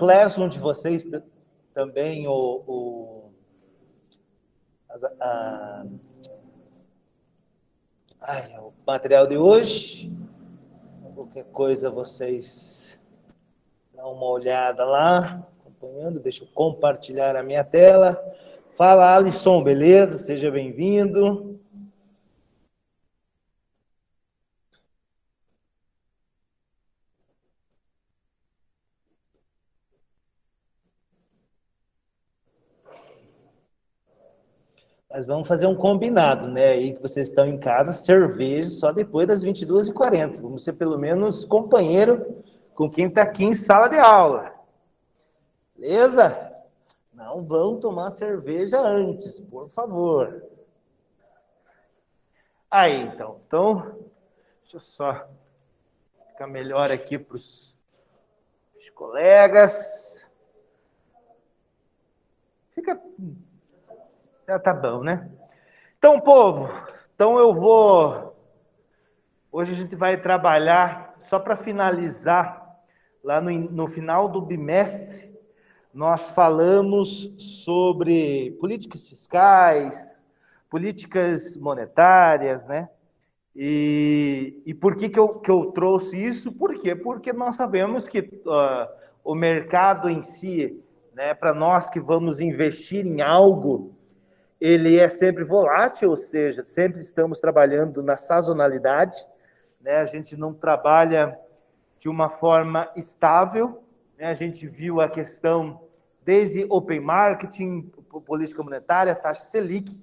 Classroom de vocês também o material de hoje. Qualquer coisa vocês dão uma olhada lá, acompanhando. Deixa eu compartilhar a minha tela. Fala, Alisson, beleza? Seja bem-vindo. Mas vamos fazer um combinado, né? Aí que vocês estão em casa, cerveja só depois das 22h40. Vamos ser pelo menos companheiro com quem está aqui em sala de aula. Beleza? Não vão tomar cerveja antes, por favor. Aí, então. Deixa eu só ficar melhor aqui para os colegas. Já tá bom, né? Então, povo, hoje a gente vai trabalhar, só para finalizar, lá no final do bimestre, nós falamos sobre políticas fiscais, políticas monetárias, né? E por que eu trouxe isso? Por quê? Porque nós sabemos que o mercado em si, né, para nós que vamos investir em algo, ele é sempre volátil, ou seja, sempre estamos trabalhando na sazonalidade, né? A gente não trabalha de uma forma estável, né? A gente viu a questão desde open marketing, política monetária, taxa Selic,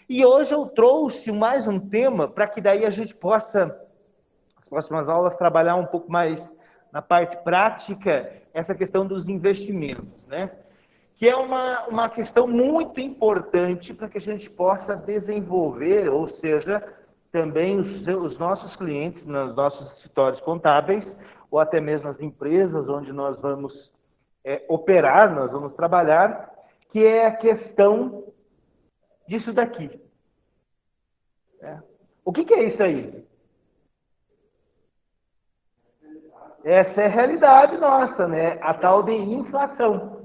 e hoje eu trouxe mais um tema para que daí a gente possa, nas próximas aulas, trabalhar um pouco mais na parte prática, essa questão dos investimentos, né? Que é uma questão muito importante para que a gente possa desenvolver, ou seja, também os nossos clientes, nos nossos escritórios contábeis, ou até mesmo as empresas onde nós vamos operar, nós vamos trabalhar, que é a questão disso daqui. O que é isso aí? Essa é a realidade nossa, né? A tal de inflação.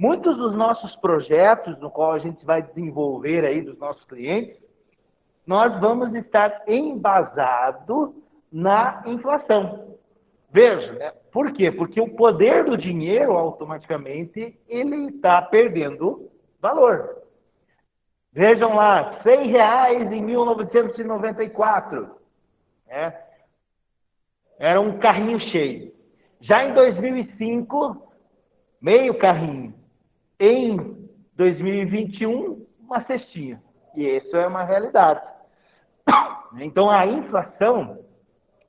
Muitos dos nossos projetos, no qual a gente vai desenvolver aí dos nossos clientes, nós vamos estar embasados na inflação. Veja, né? Por quê? Porque o poder do dinheiro, automaticamente, ele está perdendo valor. Vejam lá, R$100 em 1994. Né? Era um carrinho cheio. Já em 2005, meio carrinho. Em 2021, uma cestinha. E isso é uma realidade. Então, a inflação,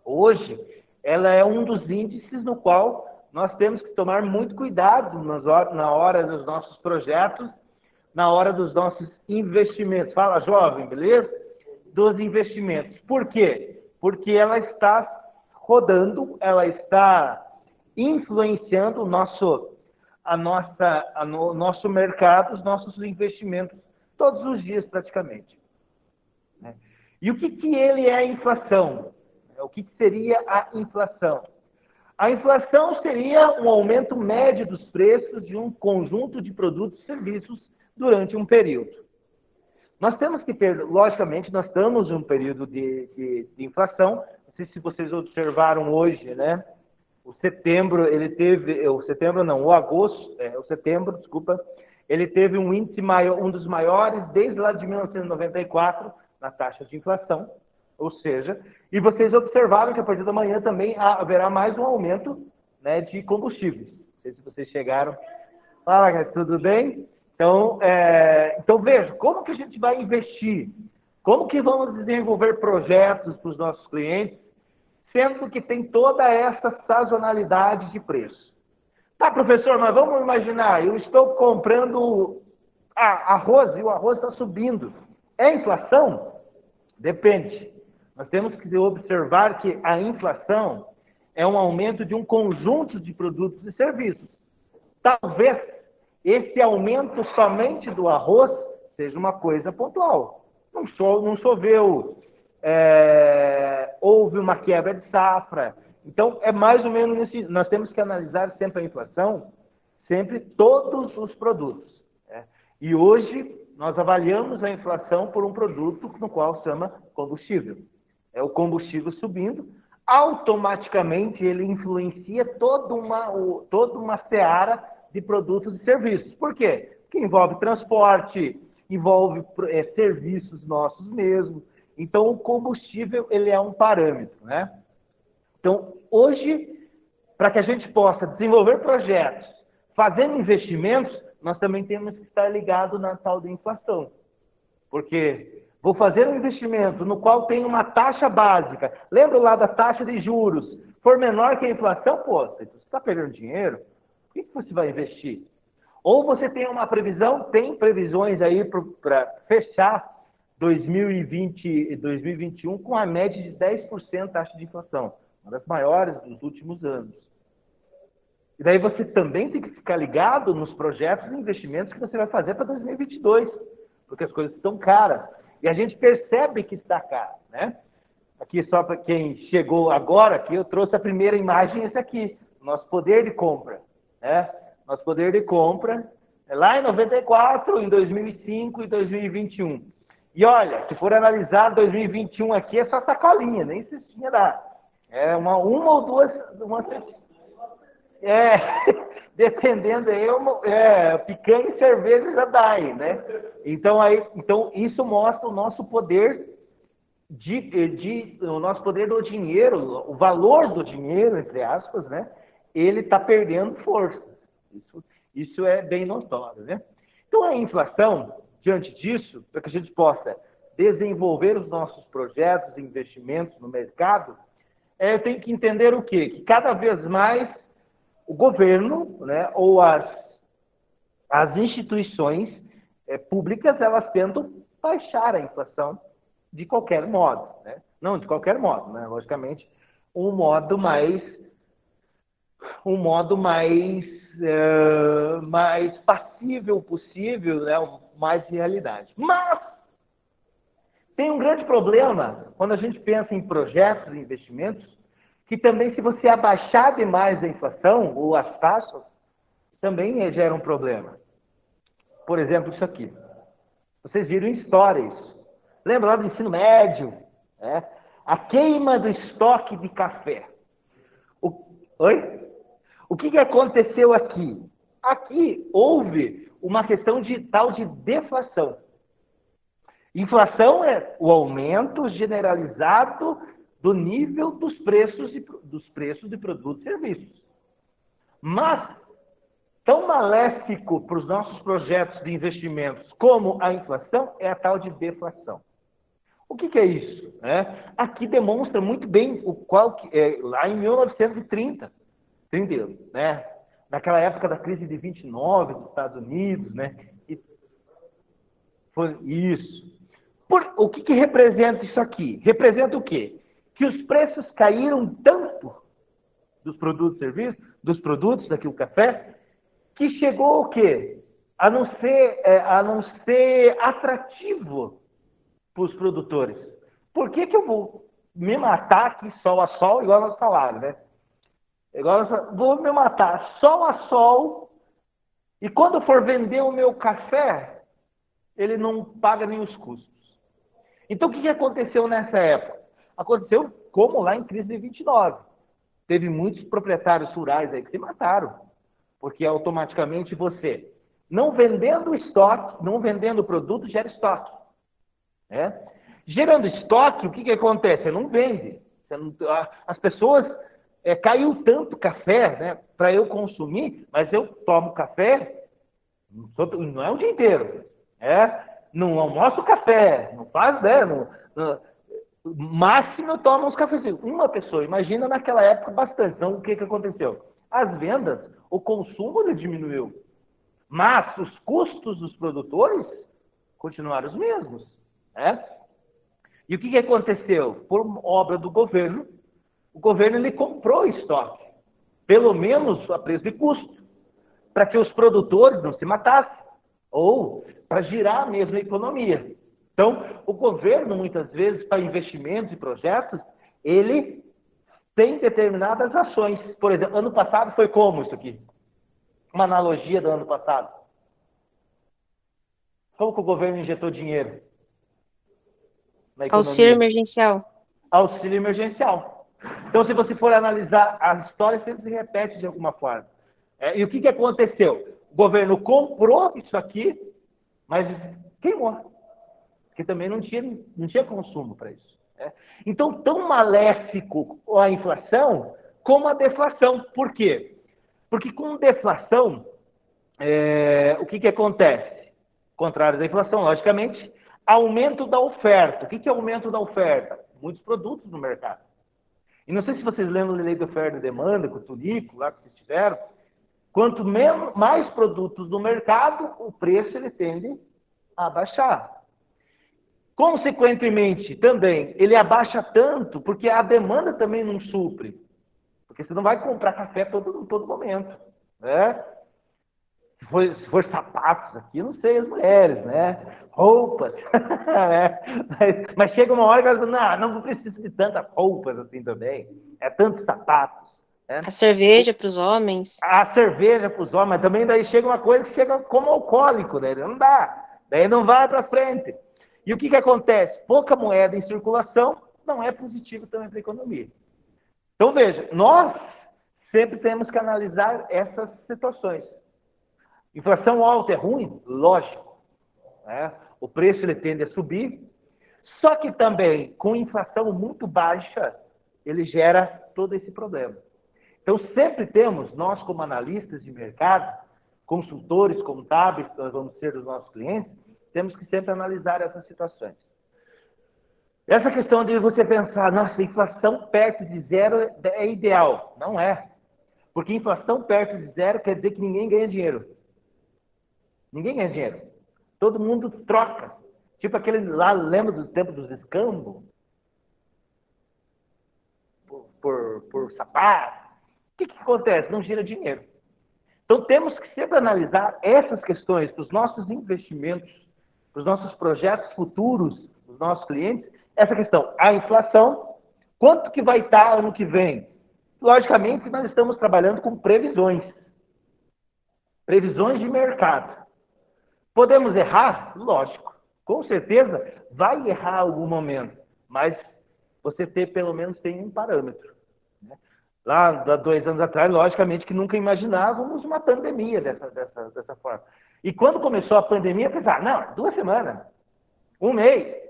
hoje, ela é um dos índices no qual nós temos que tomar muito cuidado na hora dos nossos projetos, na hora dos nossos investimentos. Fala, jovem, beleza? Dos investimentos. Por quê? Porque ela está rodando, ela está influenciando o nosso mercado, os nossos investimentos, todos os dias praticamente. E o que ele é a inflação? O que seria a inflação? A inflação seria um aumento médio dos preços de um conjunto de produtos e serviços durante um período. Nós temos que ter, logicamente, nós estamos em um período de inflação. Não sei se vocês observaram hoje, né? O setembro, ele teve um índice maior, um dos maiores desde lá de 1994, na taxa de inflação, ou seja, e vocês observaram que a partir da manhã também haverá mais um aumento, né, de combustíveis. Não sei se vocês chegaram. Fala, tudo bem? Então veja, como que a gente vai investir? Como que vamos desenvolver projetos para os nossos clientes, sendo que tem toda essa sazonalidade de preço? Tá, professor, mas vamos imaginar, eu estou comprando arroz e o arroz está subindo. É inflação? Depende. Nós temos que observar que a inflação é um aumento de um conjunto de produtos e serviços. Talvez esse aumento somente do arroz seja uma coisa pontual. Não choveu, houve uma quebra de safra. Então, é mais ou menos nós temos que analisar sempre a inflação sempre todos os produtos, né? E hoje nós avaliamos a inflação por um produto no qual se chama combustível. É o combustível subindo, automaticamente ele influencia toda uma seara de produtos e serviços. Por quê? Porque envolve transporte, envolve serviços nossos mesmos. Então, o combustível ele é um parâmetro, né? Então, hoje, para que a gente possa desenvolver projetos, fazendo investimentos, nós também temos que estar ligado na tal da inflação. Porque vou fazer um investimento no qual tem uma taxa básica. Lembra lá da taxa de juros? For menor que a inflação, pô, você está perdendo dinheiro, o que você vai investir? Ou você tem uma previsão, tem previsões aí para fechar 2020 e 2021 com a média de 10% taxa de inflação, uma das maiores dos últimos anos. E daí você também tem que ficar ligado nos projetos e investimentos que você vai fazer para 2022, porque as coisas estão caras. E a gente percebe que está caro, né? Aqui, só para quem chegou agora, aqui eu trouxe a primeira imagem, esse aqui, nosso poder de compra, né? Nosso poder de compra é lá em 94, em 2005 e 2021. E olha, se for analisar 2021 aqui, é só sacolinha, nem cestinha dá. É uma ou duas, dependendo aí, picanha e cerveja já dá aí, né? Então isso mostra o nosso poder o nosso poder do dinheiro, o valor do dinheiro, entre aspas, né? Ele está perdendo força. Isso é bem notório, né? Então a inflação, diante disso, para que a gente possa desenvolver os nossos projetos e investimentos no mercado, tem que entender o quê? Que cada vez mais o governo, né, ou as instituições públicas, elas tentam baixar a inflação de qualquer modo, né? Não de qualquer modo, né? Logicamente, um modo mais passível possível, né? Mais realidade. Mas tem um grande problema quando a gente pensa em projetos e investimentos, que também, se você abaixar demais a inflação ou as taxas, também gera um problema. Por exemplo, isso aqui. Vocês viram em história isso. Lembra lá do ensino médio? Né? A queima do estoque de café. Oi? O que aconteceu aqui? Aqui houve uma questão de tal de deflação. Inflação é o aumento generalizado do nível dos preços de produtos e serviços. Mas, tão maléfico para os nossos projetos de investimentos como a inflação é a tal de deflação. O que é isso? Aqui demonstra muito bem lá em 1930, entendeu? Né? Naquela época da crise de 29 dos Estados Unidos, né? E foi isso. O que representa isso aqui? Representa o quê? Que os preços caíram tanto dos produtos e serviços, dos produtos daqui o café, que chegou o quê? A não ser atrativo para os produtores. Por que eu vou me matar aqui sol a sol, igual nós falaram, né? Vou me matar sol a sol, e quando for vender o meu café, ele não paga nem os custos. Então, o que aconteceu nessa época? Aconteceu como lá em crise de 29. Teve muitos proprietários rurais aí que se mataram, porque automaticamente você, não vendendo estoque, não vendendo produto, gera estoque. Né? Gerando estoque, o que acontece? Você não vende. As pessoas... caiu tanto café, né, para eu consumir, mas eu tomo café, não é o dia inteiro. Não almoço café, não faz, né? Máximo eu tomo uns cafezinhos. Uma pessoa, imagina naquela época bastante. Então, o que aconteceu? As vendas, o consumo diminuiu. Mas os custos dos produtores continuaram os mesmos. Né? E o que aconteceu? Por obra do governo, o governo ele comprou estoque, pelo menos a preço de custo, para que os produtores não se matassem, ou para girar mesmo a economia. Então, o governo, muitas vezes, para investimentos e projetos, ele tem determinadas ações. Por exemplo, ano passado foi como isso aqui? uma analogia do ano passado. Como que o governo injetou dinheiro na Auxílio economia? emergencial. Auxílio emergencial. Então, se você for analisar, a história sempre se repete de alguma forma. E o que aconteceu? O governo comprou isso aqui, mas queimou. Porque também não tinha consumo para isso. Então, tão maléfico a inflação como a deflação. Por quê? Porque com deflação, o que acontece? Contrário da inflação, logicamente, aumento da oferta. O que é aumento da oferta? Muitos produtos no mercado. E não sei se vocês lembram da lei de oferta e demanda, com o Tunico, lá que vocês tiveram. Quanto mais produtos no mercado, o preço ele tende a baixar. Consequentemente, também, ele abaixa tanto porque a demanda também não supre. Porque você não vai comprar café todo momento. Né? Se for sapatos aqui, não sei, as mulheres, né? Roupas. mas chega uma hora que elas falam, não preciso de tantas roupas assim também. É tantos sapatos. Né? A cerveja para os homens. A cerveja para os homens, mas também daí chega uma coisa que chega como alcoólico, né? Não dá. Daí não vai para frente. E o que acontece? Pouca moeda em circulação não é positivo também para a economia. Então, veja, nós sempre temos que analisar essas situações. Inflação alta é ruim? Lógico. Né? O preço ele tende a subir. Só que também, com inflação muito baixa, ele gera todo esse problema. Então, sempre temos, nós como analistas de mercado, consultores contábeis, que nós vamos ser os nossos clientes, temos que sempre analisar essas situações. Essa questão de você pensar, nossa, inflação perto de zero é ideal. Não é. Porque inflação perto de zero quer dizer que ninguém ganha dinheiro. Ninguém ganha dinheiro. Todo mundo troca. Tipo aquele lá, lembra do tempo dos escambos? Por sapato. O que acontece? Não gira dinheiro. Então temos que sempre analisar essas questões para os nossos investimentos, para os nossos projetos futuros, para os nossos clientes. Essa questão, a inflação, quanto que vai estar ano que vem? Logicamente, nós estamos trabalhando com previsões. Previsões de mercado. Podemos errar? Lógico. Com certeza vai errar em algum momento, mas você pelo menos tem um parâmetro. Né? Lá, há 2 anos atrás, logicamente que nunca imaginávamos uma pandemia dessa forma. E quando começou a pandemia, pensar, não, 2 semanas, 1 mês,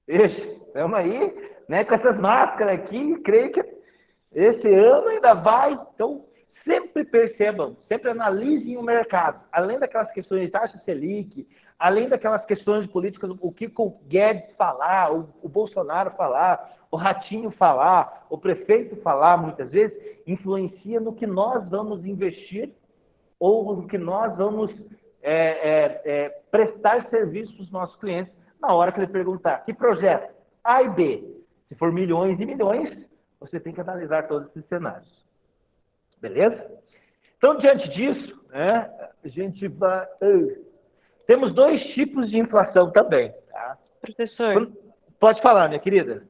estamos aí, né, com essas máscaras aqui, creio que esse ano ainda vai. Então, sempre percebam, sempre analisem o mercado. Além daquelas questões de taxa Selic, além daquelas questões de política, o que o Guedes falar, o Bolsonaro falar, o Ratinho falar, o prefeito falar, muitas vezes, influencia no que nós vamos investir ou no que nós vamos prestar serviço para os nossos clientes na hora que ele perguntar que projeto? A e B. Se for milhões e milhões, você tem que analisar todos esses cenários. Beleza? Então, diante disso, né, a gente vai... Temos 2 tipos de inflação também. Tá? Professor, Pode falar, minha querida.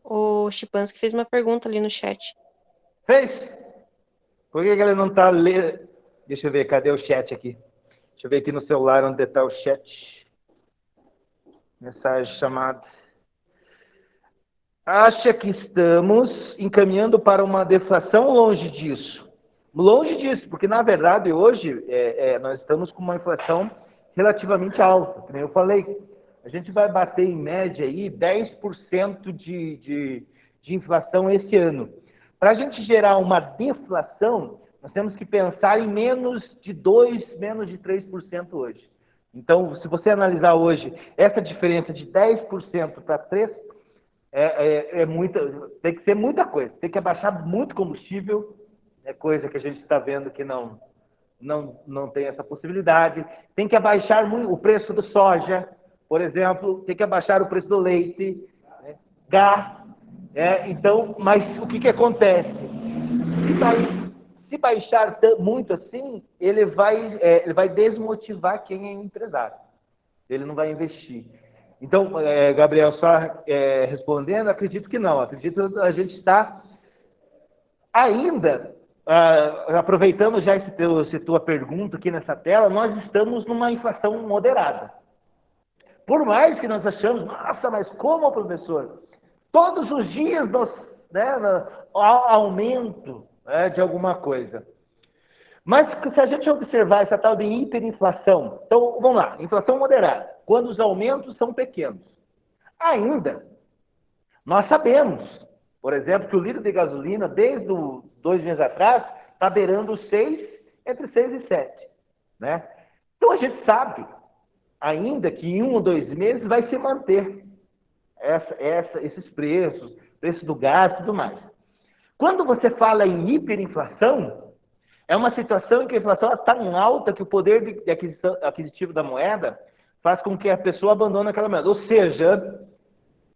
o Chipansky fez uma pergunta ali no chat. Fez? Por que ele não está lendo? Deixa eu ver, cadê o chat aqui? Deixa eu ver aqui no celular onde está o chat. Mensagem chamada. Acha que estamos encaminhando para uma deflação longe disso? Longe disso, porque na verdade hoje nós estamos com uma inflação relativamente alta, como eu falei. A gente vai bater em média aí 10% de inflação esse ano. Para a gente gerar uma deflação, nós temos que pensar em menos de 2%, menos de 3% hoje. Então, se você analisar hoje essa diferença de 10% para 3%, tem que ser muita coisa. Tem que abaixar muito combustível, é coisa que a gente está vendo que não tem essa possibilidade. Tem que abaixar muito o preço do soja, por exemplo, tem que abaixar o preço do leite, né? Gás. Então, mas o que acontece? Se baixar muito assim, ele vai desmotivar quem é empresário. Ele não vai investir. Então, Gabriel, só respondendo, acredito que não. Acredito que a gente está ainda aproveitando já essa tua pergunta aqui nessa tela, nós estamos numa inflação moderada. Por mais que nós achamos, nossa, mas como, professor? Todos os dias nós, há aumento, de alguma coisa. Mas se a gente observar essa tal de hiperinflação, então vamos lá, inflação moderada, quando os aumentos são pequenos. Ainda, nós sabemos, por exemplo, que o litro de gasolina, desde 2 meses atrás, está beirando 6, entre 6 e 7. Né? Então a gente sabe, ainda que em 1 ou 2 meses vai se manter esses preços, preço do gás e tudo mais. Quando você fala em hiperinflação, é uma situação em que a inflação está tão alta que o poder aquisitivo da moeda faz com que a pessoa abandone aquela moeda. Ou seja,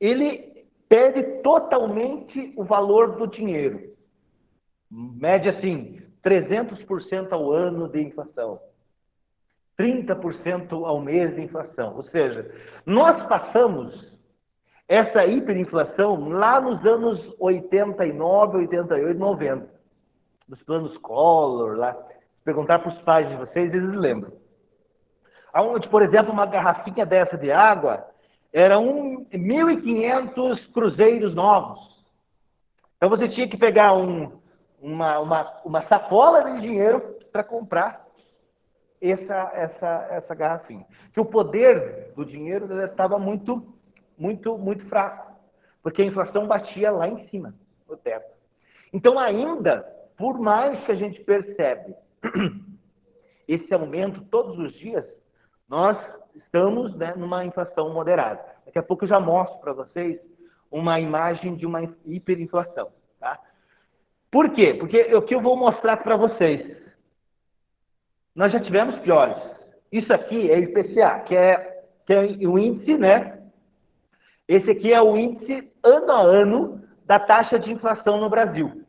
ele perde totalmente o valor do dinheiro. Mede assim, 300% ao ano de inflação. 30% ao mês de inflação. Ou seja, nós passamos essa hiperinflação lá nos anos 89, 88, 90. Dos planos Collor, lá. Se perguntar para os pais de vocês, eles lembram. Onde, por exemplo, uma garrafinha dessa de água era 1.500 cruzeiros novos. Então você tinha que pegar uma sacola de dinheiro para comprar essa garrafinha. Que o poder do dinheiro estava muito fraco, porque a inflação batia lá em cima, no teto. Então ainda, por mais que a gente percebe esse aumento todos os dias, nós estamos numa inflação moderada. Daqui a pouco eu já mostro para vocês uma imagem de uma hiperinflação. Tá? Por quê? Porque o que eu vou mostrar para vocês, nós já tivemos piores. Isso aqui é o IPCA, que é o índice, né? Esse aqui é o índice ano a ano da taxa de inflação no Brasil.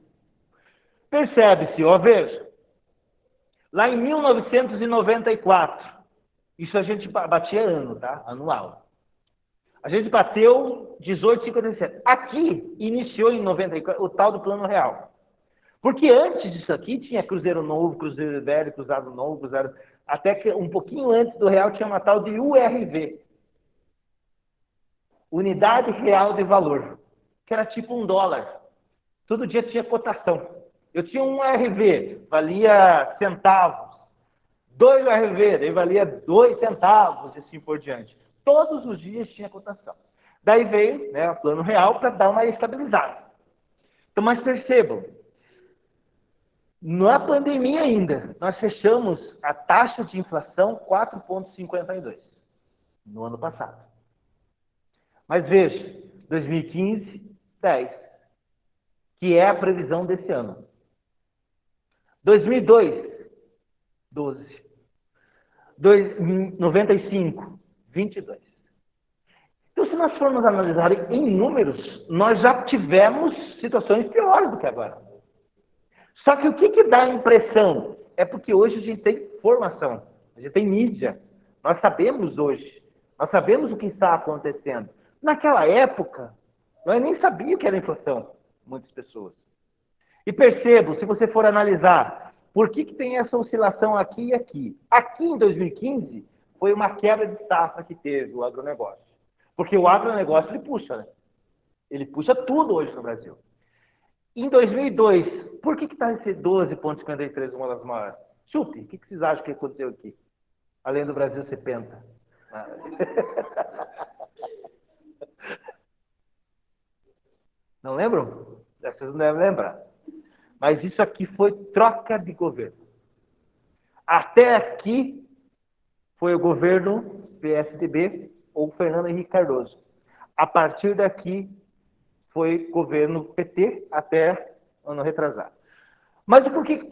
Percebe-se, veja, lá em 1994, isso a gente batia ano, tá? Anual. A gente bateu 18,57. Aqui iniciou em 94 o tal do Plano Real. Porque antes disso aqui tinha Cruzeiro Novo, Cruzeiro Velho, Cruzado Novo, Cruzado... Até que um pouquinho antes do Real tinha uma tal de URV. Unidade Real de Valor. Que era tipo $1. Todo dia tinha cotação. Eu tinha um URV, valia centavos. 2 URV, daí valia 2 centavos, e assim por diante. Todos os dias tinha cotação. Daí veio o Plano Real para dar uma estabilizada. Então, mas percebam, na pandemia ainda, nós fechamos a taxa de inflação 4,52 no ano passado. Mas veja, 2015, 10, que é a previsão desse ano. 2002, 12. 95, 22. Então, se nós formos analisar em números, nós já tivemos situações piores do que agora. Só que o que dá a impressão? É porque hoje a gente tem informação, a gente tem mídia. Nós sabemos hoje, nós sabemos o que está acontecendo. Naquela época, nós nem sabíamos o que era inflação, muitas pessoas. E percebo, se você for analisar, por que tem essa oscilação aqui e aqui? Aqui em 2015, foi uma quebra de safra que teve o agronegócio. Porque o agronegócio, ele puxa, né? Ele puxa tudo hoje no Brasil. Em 2002, por que está esse 12,53, uma das maiores? Chupe, o que vocês acham que aconteceu aqui? Além do Brasil ser penta. Não lembram? Vocês não devem lembrar. Mas isso aqui foi troca de governo. Até aqui foi o governo PSDB ou Fernando Henrique Cardoso. A partir daqui foi governo PT até ano retrasado. Mas por que?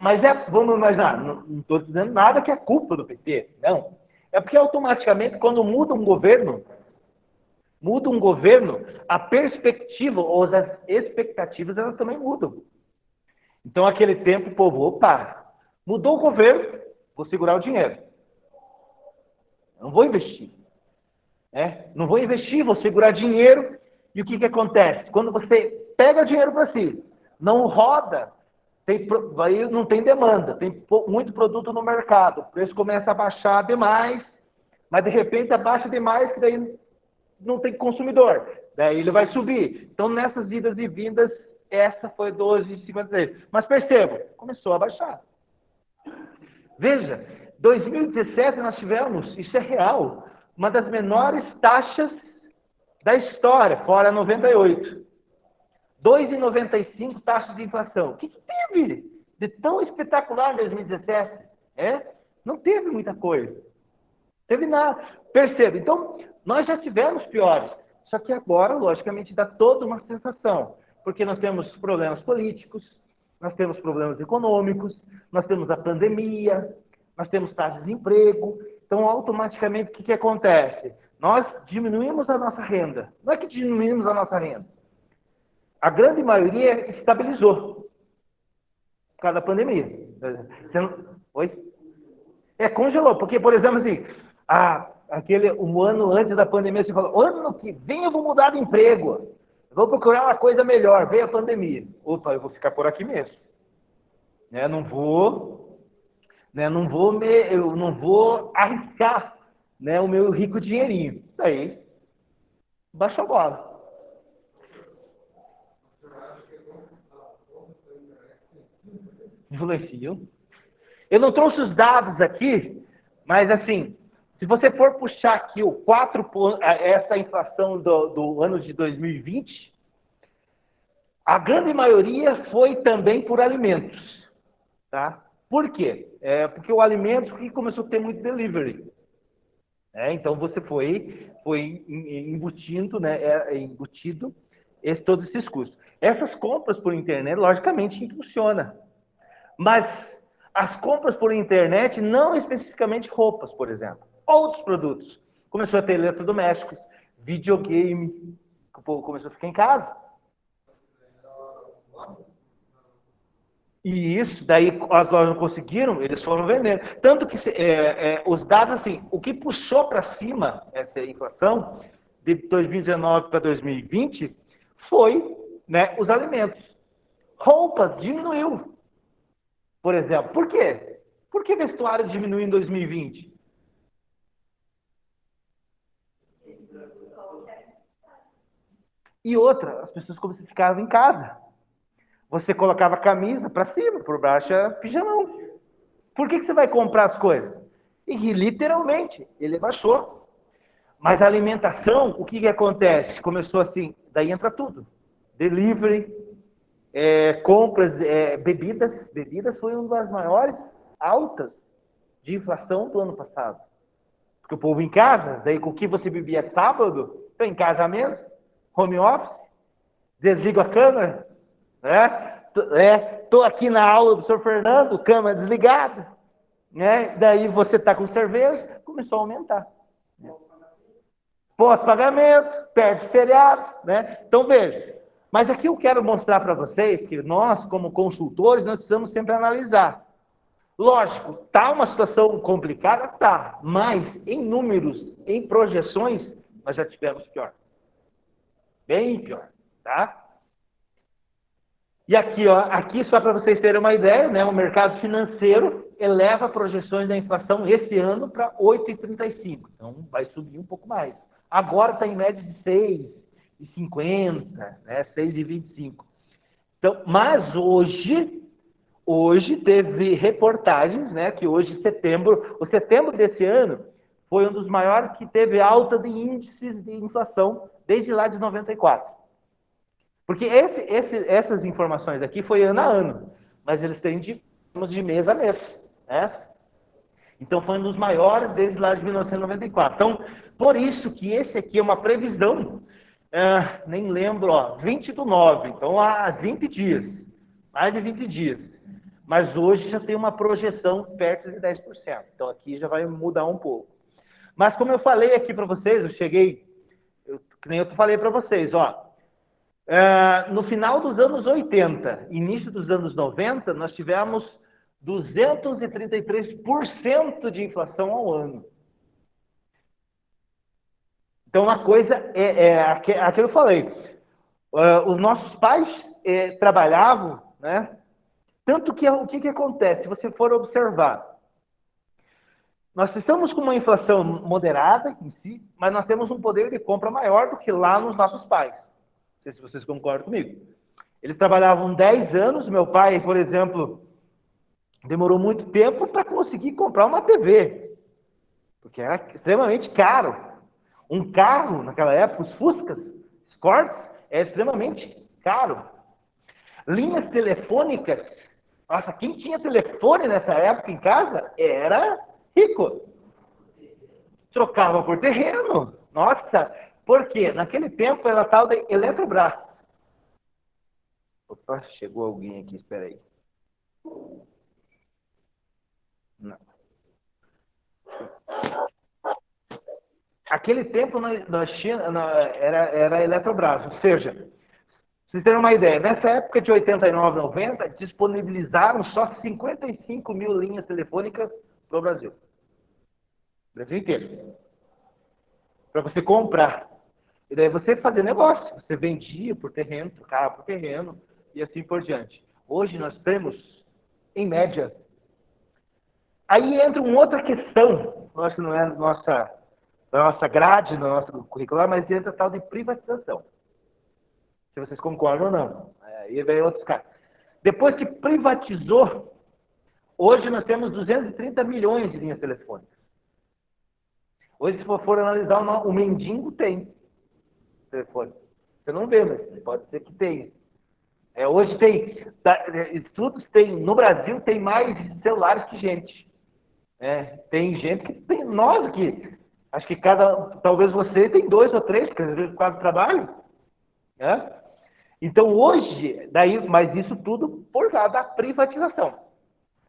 Vamos imaginar, não estou dizendo nada que é culpa do PT, não. É porque automaticamente quando muda um governo, a perspectiva ou as expectativas elas também mudam. Então, aquele tempo, o povo, mudou o governo, vou segurar o dinheiro. Não vou investir. Não vou investir, vou segurar dinheiro. E o que acontece? Quando você pega o dinheiro para si, não roda, Aí não tem demanda, tem muito produto no mercado, o preço começa a baixar demais, mas de repente abaixa demais, que daí não tem consumidor, daí ele vai subir. Então, nessas idas e vindas, essa foi 12,53. Mas perceba, começou a baixar. Veja, 2017 nós tivemos, isso é real, uma das menores taxas da história, fora 98. 2,95 taxas de inflação. O que teve de tão espetacular em 2017? Não teve muita coisa. Teve nada. Perceba, então, nós já tivemos piores. Só que agora, logicamente, dá toda uma sensação. Porque nós temos problemas políticos, nós temos problemas econômicos, nós temos a pandemia, nós temos taxa de desemprego. Então, automaticamente, o que acontece? Nós diminuímos a nossa renda. Não é que diminuímos a nossa renda. A grande maioria estabilizou por causa da pandemia. Oi? Congelou. Porque, por exemplo, assim, um ano antes da pandemia, você falou, ano que vem eu vou mudar de emprego. Eu vou procurar uma coisa melhor. Veio a pandemia. Opa, eu vou ficar por aqui mesmo. Eu não vou arriscar, o meu rico dinheirinho. Daí, baixou a bola. Influenciam. Eu não trouxe os dados aqui, mas assim, se você for puxar aqui essa inflação do ano de 2020, a grande maioria foi também por alimentos. Tá? Por quê? Porque o alimento começou a ter muito delivery. Então você foi embutindo, todos esses custos. Essas compras por internet, logicamente, impulsiona. Mas as compras por internet, não especificamente roupas, por exemplo. Outros produtos. Começou a ter eletrodomésticos, videogame, o povo começou a ficar em casa. E isso, daí as lojas não conseguiram, eles foram vendendo. Tanto que os dados, assim, o que puxou para cima essa inflação, de 2019 para 2020, foi os alimentos. Roupas diminuiu. Por exemplo, por quê? Por que vestuário diminuiu em 2020? E outra, as pessoas ficavam em casa. Você colocava a camisa para cima, por baixo era pijamão. Por que você vai comprar as coisas? E literalmente, ele baixou. Mas a alimentação, o que acontece? Começou assim, daí entra tudo. Delivery, compras, bebidas. Bebidas foi uma das maiores altas de inflação do ano passado. Porque o povo em casa, daí com o que você bebia sábado, estou em casa mesmo, home office, desligo a câmera, estou aqui na aula do Sr. Fernando, câmera desligada, daí você está com cerveja, começou a aumentar. Pós-pagamento, perto de feriado, Então veja, mas aqui eu quero mostrar para vocês que nós, como consultores, nós precisamos sempre analisar. Lógico, está uma situação complicada? Tá, mas em números, em projeções, nós já tivemos pior. Bem pior, tá? E aqui, aqui só para vocês terem uma ideia, o mercado financeiro eleva projeções da inflação esse ano para 8,35. Então, vai subir um pouco mais. Agora está em média de 6,50, 6,25. Então, mas hoje teve reportagens, que hoje, o setembro desse ano, foi um dos maiores que teve alta de índices de inflação desde lá de 94. Porque essas informações aqui foi ano a ano, mas eles têm de mês a mês, Então, foi um dos maiores desde lá de 1994. Então, por isso que esse aqui é uma previsão, nem lembro, 20/9, então há 20 dias, mais de 20 dias. Mas hoje já tem uma projeção perto de 10%. Então, aqui já vai mudar um pouco. Mas, como eu falei aqui para vocês, que nem eu falei para vocês, no final dos anos 80, início dos anos 90, nós tivemos 233% de inflação ao ano. Então, uma coisa aquilo que eu falei. Os nossos pais trabalhavam, Tanto que o que acontece? Se você for observar, nós estamos com uma inflação moderada em si, mas nós temos um poder de compra maior do que lá nos nossos pais. Não sei se vocês concordam comigo. Eles trabalhavam 10 anos, meu pai, por exemplo, demorou muito tempo para conseguir comprar uma TV, porque era extremamente caro. Um carro, naquela época, os Fuscas, Escorts, é extremamente caro. Linhas telefônicas, nossa, quem tinha telefone nessa época em casa era rico. Trocava por terreno. Nossa, por quê? Naquele tempo era tal da Eletrobras. Opa, chegou alguém aqui, espera aí. Não. Aquele tempo na China era Eletrobras, ou seja, vocês terem uma ideia, nessa época de 89, 90, disponibilizaram só 55 mil linhas telefônicas para o Brasil. Brasil inteiro. Para você comprar. E daí você fazer negócio. Você vendia por terreno, trocava por terreno e assim por diante. Hoje nós temos, em média. Aí entra uma outra questão, acho que não é da nossa grade, no nosso curricular, mas entra a tal de privatização. Se vocês concordam ou não. Aí vem outros caras. Depois que privatizou, hoje nós temos 230 milhões de linhas telefônicas. Hoje, se for analisar, o mendigo tem telefone. Você não vê, mas pode ser que tenha. Hoje tem, estudos tem, no Brasil tem mais celulares que gente. Tem gente que tem, nós aqui, acho que talvez você tem 2 ou 3, porque às vezes quase trabalho. Então hoje, mas isso tudo por causa da privatização.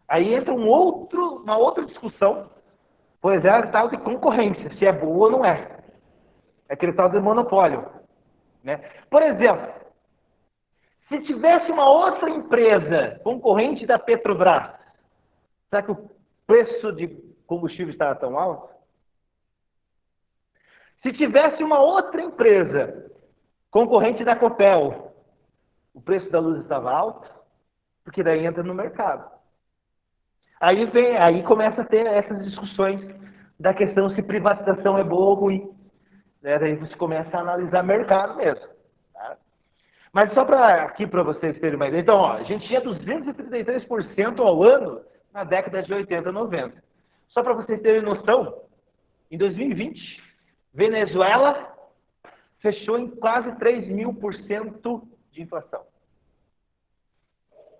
Aí entra uma outra discussão, pois é a tal de concorrência, se é boa ou não é. É aquele tal de monopólio. Por exemplo, se tivesse uma outra empresa concorrente da Petrobras, será que o preço de combustível estava tão alto? Se tivesse uma outra empresa concorrente da Copel, o preço da luz estava alto? Porque daí entra no mercado. Aí começa a ter essas discussões da questão se privatização é boa ou ruim. Daí você começa a analisar mercado mesmo. Tá? Mas só aqui para vocês terem uma ideia. Então, a gente tinha 233% ao ano na década de 80, 90. Só para vocês terem noção, em 2020, Venezuela fechou em quase 3.000% de inflação.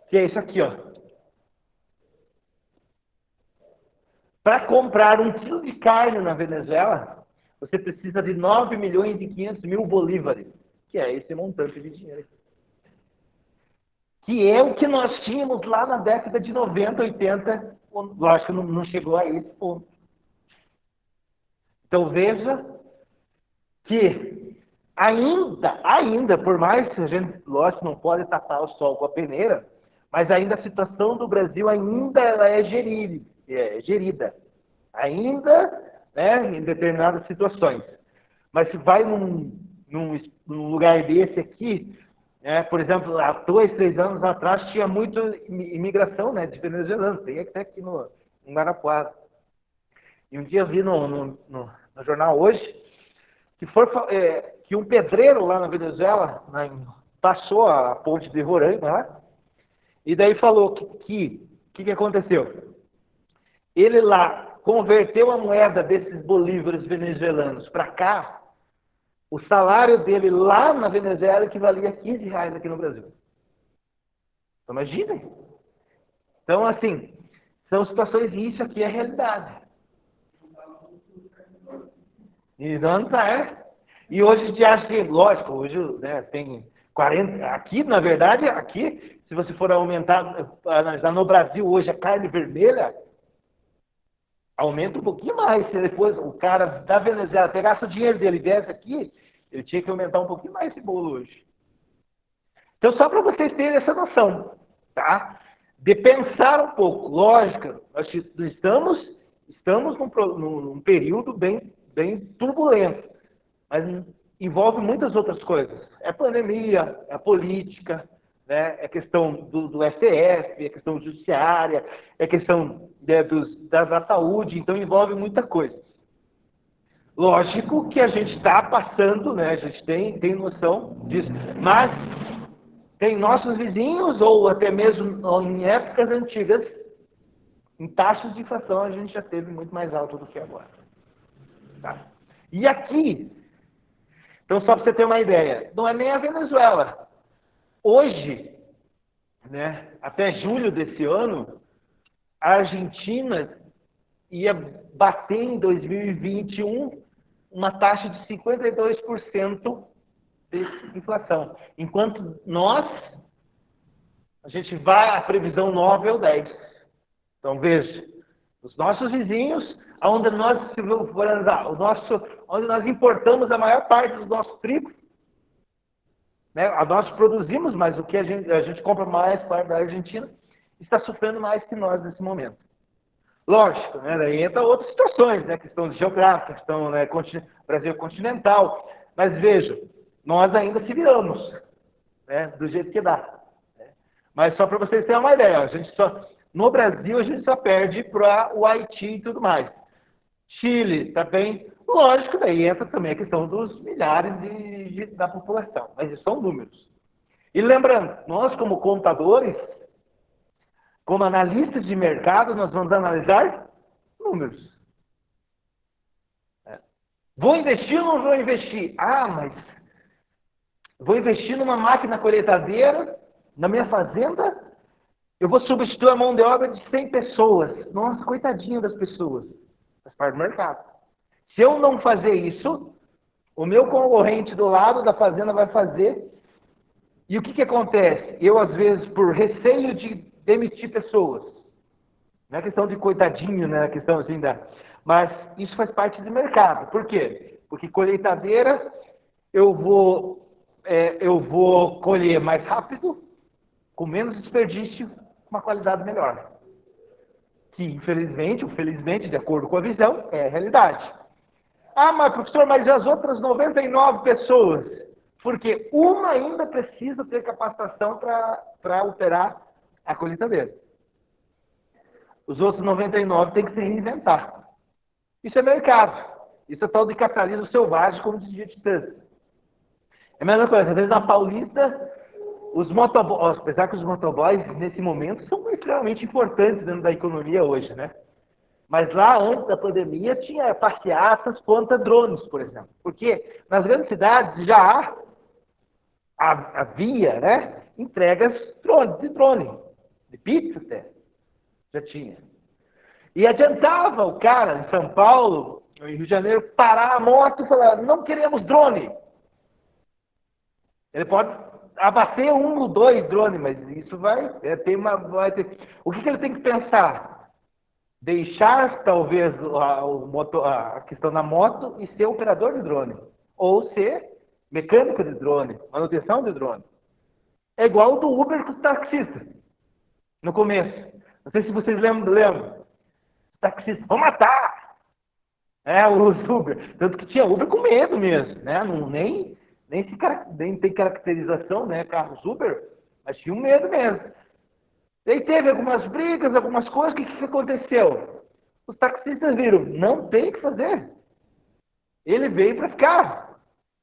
Que é isso aqui, ó. Para comprar 1 quilo de carne na Venezuela, você precisa de 9 milhões e 500 mil bolívares, que é esse montante de dinheiro. Que é o que nós tínhamos lá na década de 90, 80, lógico que não chegou a esse ponto. Então veja que ainda, por mais que a gente, lógico, não pode tapar o sol com a peneira, mas ainda a situação do Brasil ela é gerida. Ainda, em determinadas situações. Mas se vai num lugar desse aqui, por exemplo, há 2, 3 anos atrás tinha muita imigração, de venezuelanos, tem até aqui no Guarapuava. E um dia eu vi no jornal hoje que um pedreiro lá na Venezuela passou a ponte de Roraima lá, e daí falou que aconteceu? Ele lá converteu a moeda desses bolívares venezuelanos para cá, o salário dele lá na Venezuela equivalia a R$15 aqui no Brasil. Então, imaginem. Então, assim, são situações, e isso aqui é realidade. E não tá, E hoje já acha que, lógico, hoje tem 40. Aqui, na verdade, se você for analisar no Brasil hoje a carne vermelha, aumenta um pouquinho mais. Se depois o cara da Venezuela pegasse o dinheiro dele e viesse aqui, ele tinha que aumentar um pouquinho mais esse bolo hoje. Então, só para vocês terem essa noção, tá? De pensar um pouco. Lógico, nós estamos num período bem turbulento, mas envolve muitas outras coisas. É pandemia, é política, né? É questão do STF, é questão judiciária, é questão da saúde, então envolve muita coisa. Lógico que a gente está passando, né? A gente tem noção disso, mas tem nossos vizinhos, ou até mesmo em épocas antigas, em taxas de inflação a gente já teve muito mais alto do que agora. Tá? E aqui, então só para você ter uma ideia, não é nem a Venezuela. Hoje, né, até julho desse ano, a Argentina ia bater em 2021 uma taxa de 52% de inflação. Enquanto a gente vai, a previsão nova é o 10%. Então, veja, os nossos vizinhos, onde nós, se for analisar, onde nós importamos a maior parte dos nossos trigos, né, nós produzimos, mas o que a gente compra mais para da Argentina, está sofrendo mais que nós nesse momento. Lógico, né, daí entra outras situações, né, questão geográfica, questão, né, Brasil continental, mas veja, nós ainda se viramos, né, do jeito que dá. Né? Mas só para vocês terem uma ideia, no Brasil a gente só perde para o Haiti e tudo mais. Chile também, lógico, daí entra também a questão dos milhares da população, mas isso são números. E lembrando, nós como contadores, como analistas de mercado, nós vamos analisar números. Vou investir ou não vou investir? Ah, mas vou investir numa máquina colheitadeira, na minha fazenda, eu vou substituir a mão de obra de 100 pessoas. Nossa, coitadinho das pessoas. Faz parte do mercado. Se eu não fazer isso, o meu concorrente do lado da fazenda vai fazer. E o que acontece? Eu, às vezes, por receio de demitir pessoas, não é questão de coitadinho, né? É questão assim mas isso faz parte do mercado. Por quê? Porque colheitadeira eu vou colher mais rápido, com menos desperdício, com uma qualidade melhor. Que, infelizmente, ou felizmente, de acordo com a visão, é a realidade. Ah, mas professor, mas as outras 99 pessoas? Porque uma ainda precisa ter capacitação para operar a colheitadeira. Os outros 99 têm que se reinventar. Isso é mercado. Isso é tal de capitalismo selvagem, como dizia Titãs. É a mesma coisa. Às vezes na Paulista, os motoboys, apesar que os motoboys, nesse momento, são extremamente importantes dentro da economia hoje, né? Mas lá, antes da pandemia, tinha passeatas contra drones, por exemplo. Porque nas cidades já havia, né, entregas de drone, de pizza até. Já tinha. E adiantava o cara em São Paulo, em Rio de Janeiro, parar a moto e falar, não queremos drone. Ele pode abater 1 ou 2 drones, mas isso vai ter. O que ele tem que pensar? Deixar, talvez, a questão da moto e ser operador de drone. Ou ser mecânico de drone, manutenção de drone. É igual do Uber com os taxistas. No começo. Não sei se vocês lembram. Os taxistas vão matar. Os Uber. Tanto que tinha Uber com medo mesmo. Né? Nem tem caracterização, né? Carros Uber, mas tinha um medo mesmo. Daí teve algumas brigas, algumas coisas. O que aconteceu? Os taxistas viram, não tem o que fazer. Ele veio para ficar.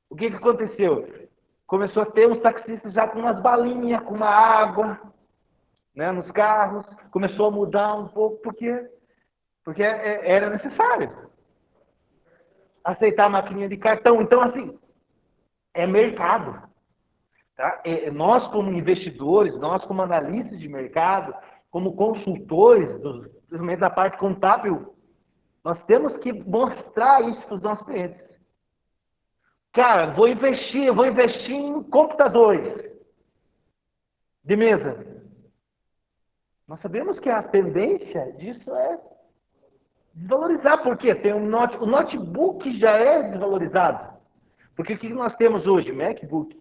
O que aconteceu? Começou a ter uns taxistas já com umas balinhas, com uma água, né, nos carros. Começou a mudar um pouco, porque era necessário. Aceitar a maquininha de cartão. Então, assim, é mercado. Tá? Nós, como investidores, nós, como analistas de mercado, como consultores, principalmente da parte contábil, nós temos que mostrar isso para os nossos clientes. Cara, vou investir em computadores de mesa. Nós sabemos que a tendência disso é desvalorizar. Por quê? O notebook já é desvalorizado. Porque o que nós temos hoje? MacBook.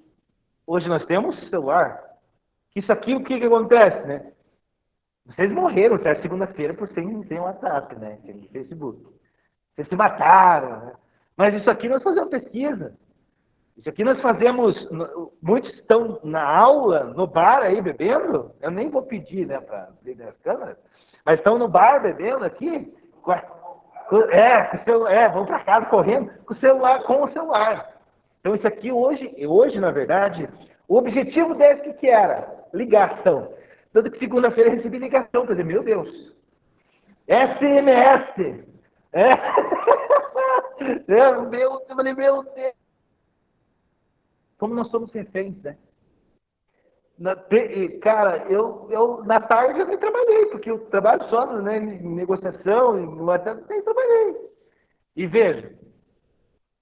Hoje nós temos celular. Isso aqui, o que acontece, né? Vocês morreram, certo? Segunda-feira por sem WhatsApp, né? Sem Facebook. Vocês se mataram, né? Mas isso aqui nós fazemos pesquisa. Isso aqui nós fazemos, muitos estão na aula, no bar aí bebendo, eu nem vou pedir, né, para abrir as câmeras, mas estão no bar bebendo aqui, vão para casa correndo com o celular. Então isso aqui hoje na verdade, o objetivo desse que era? Ligação. Tanto que segunda-feira eu recebi ligação, para dizer, meu Deus, SMS, eu falei, meu Deus, como nós somos reféns, né? Cara, eu na tarde eu nem trabalhei, porque eu trabalho só, né, em negociação, nem trabalhei. E veja,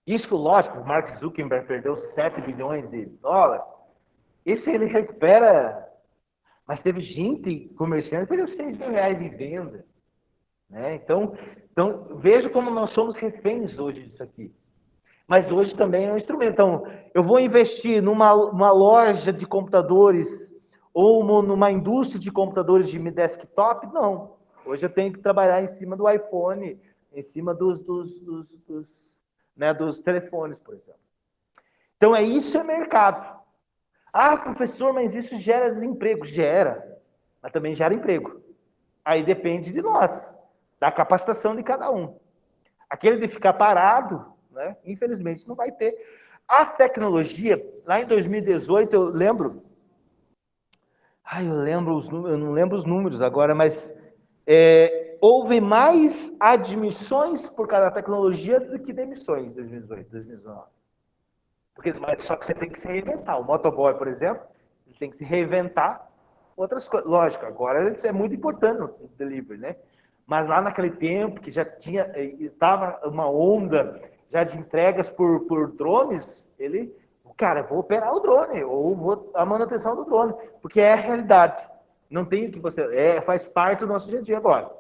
isso, lógico, o Mark Zuckerberg perdeu 7 bilhões de dólares, esse ele recupera, mas teve gente, comerciante, que perdeu 6 mil reais de venda. Né? Então, veja como nós somos reféns hoje disso aqui. Mas hoje também é um instrumento. Então, eu vou investir numa loja de computadores ou numa indústria de computadores de desktop? Não. Hoje eu tenho que trabalhar em cima do iPhone, em cima dos telefones, por exemplo. Então, isso é mercado. Ah, professor, mas isso gera desemprego. Gera, mas também gera emprego. Aí depende de nós, da capacitação de cada um. Aquele de ficar parado, né, infelizmente não vai ter. A tecnologia, lá em 2018, eu não lembro os números agora, mas houve mais admissões por causa da tecnologia do que demissões em 2018, 2019. Mas só que você tem que se reinventar. O motoboy, por exemplo, ele tem que se reinventar. Outras coisas, lógico, agora isso é muito importante no delivery, né? Mas lá naquele tempo que já estava uma onda já de entregas por drones, vou operar o drone, ou a manutenção do drone, porque é a realidade. Não tem o que faz parte do nosso dia a dia agora.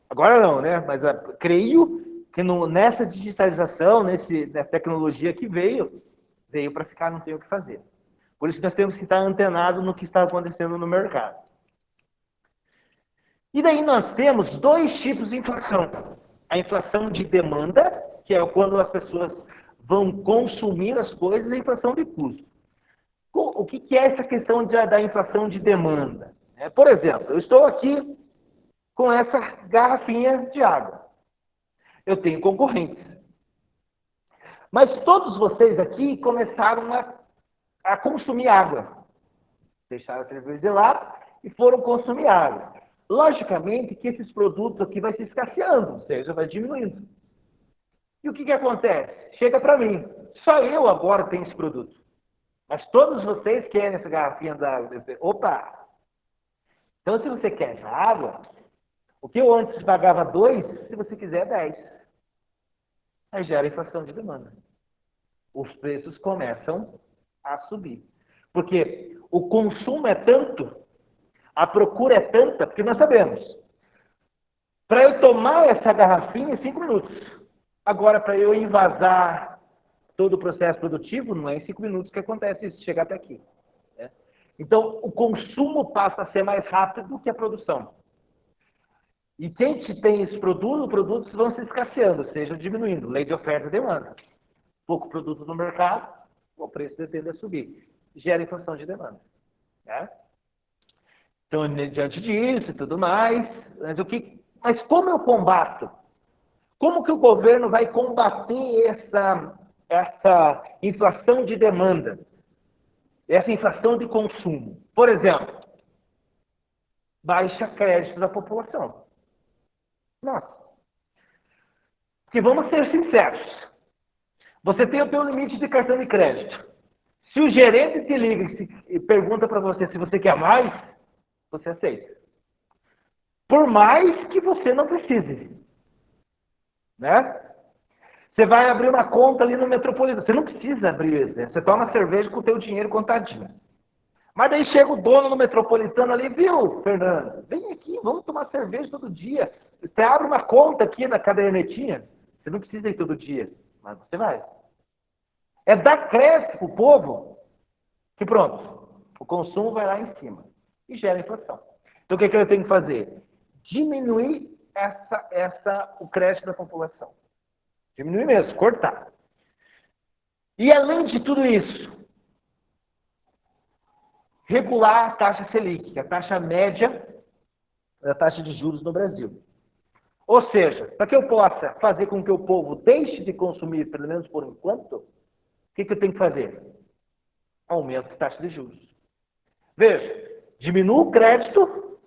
Agora não, né? Mas creio que nessa digitalização, nessa tecnologia que veio para ficar, não tem o que fazer. Por isso que nós temos que estar antenados no que está acontecendo no mercado. E daí nós temos 2 tipos de inflação. A inflação de demanda, que é quando as pessoas vão consumir as coisas, e a inflação de custo. O que é essa questão da inflação de demanda? Por exemplo, eu estou aqui com essa garrafinha de água. Eu tenho concorrentes. Mas todos vocês aqui começaram a consumir água. Deixaram a cerveja de lado e foram consumir água. Logicamente que esses produtos aqui vai se escasseando, ou seja, vai diminuindo. E o que acontece? Chega para mim. Só eu agora tenho esse produto. Mas todos vocês querem essa garrafinha d'água. Opa! Então, se você quer essa água, o que eu antes pagava 2, se você quiser 10. Aí gera inflação de demanda. Os preços começam a subir. Porque o consumo é tanto, a procura é tanta, porque nós sabemos. Para eu tomar essa garrafinha, 5 minutos. Agora, para eu invasar todo o processo produtivo, não é em 5 minutos que acontece isso, chegar até aqui. Né? Então, o consumo passa a ser mais rápido do que a produção. E quem tem esse produto, os produtos vão se escasseando, ou seja, diminuindo. Lei de oferta e demanda. Pouco produto no mercado, o preço tende a subir. Gera inflação de demanda. Né? Então, diante disso e tudo mais, mas como eu combato? Como que o governo vai combater essa inflação de demanda? Essa inflação de consumo? Por exemplo, baixa crédito da população. Nossa. Porque vamos ser sinceros. Você tem o seu limite de cartão de crédito. Se o gerente te liga e pergunta para você se você quer mais, você aceita. Por mais que você não precise. Né? Você vai abrir uma conta ali no Metropolitano. Você não precisa abrir. Né? Você toma cerveja com o teu dinheiro contadinho. Mas daí chega o dono no Metropolitano ali, viu, Fernando? Vem aqui, vamos tomar cerveja todo dia. Você abre uma conta aqui na cadernetinha. Você não precisa ir todo dia, mas você vai. É dar crédito para o povo que pronto, o consumo vai lá em cima e gera inflação. Então o que eu tenho que fazer? Diminuir o crédito da população. Diminuir mesmo, cortar. E além de tudo isso, regular a taxa Selic, que é a taxa média da taxa de juros no Brasil. Ou seja, para que eu possa fazer com que o povo deixe de consumir, pelo menos por enquanto, o que eu tenho que fazer? Aumento a taxa de juros. Veja, diminua o crédito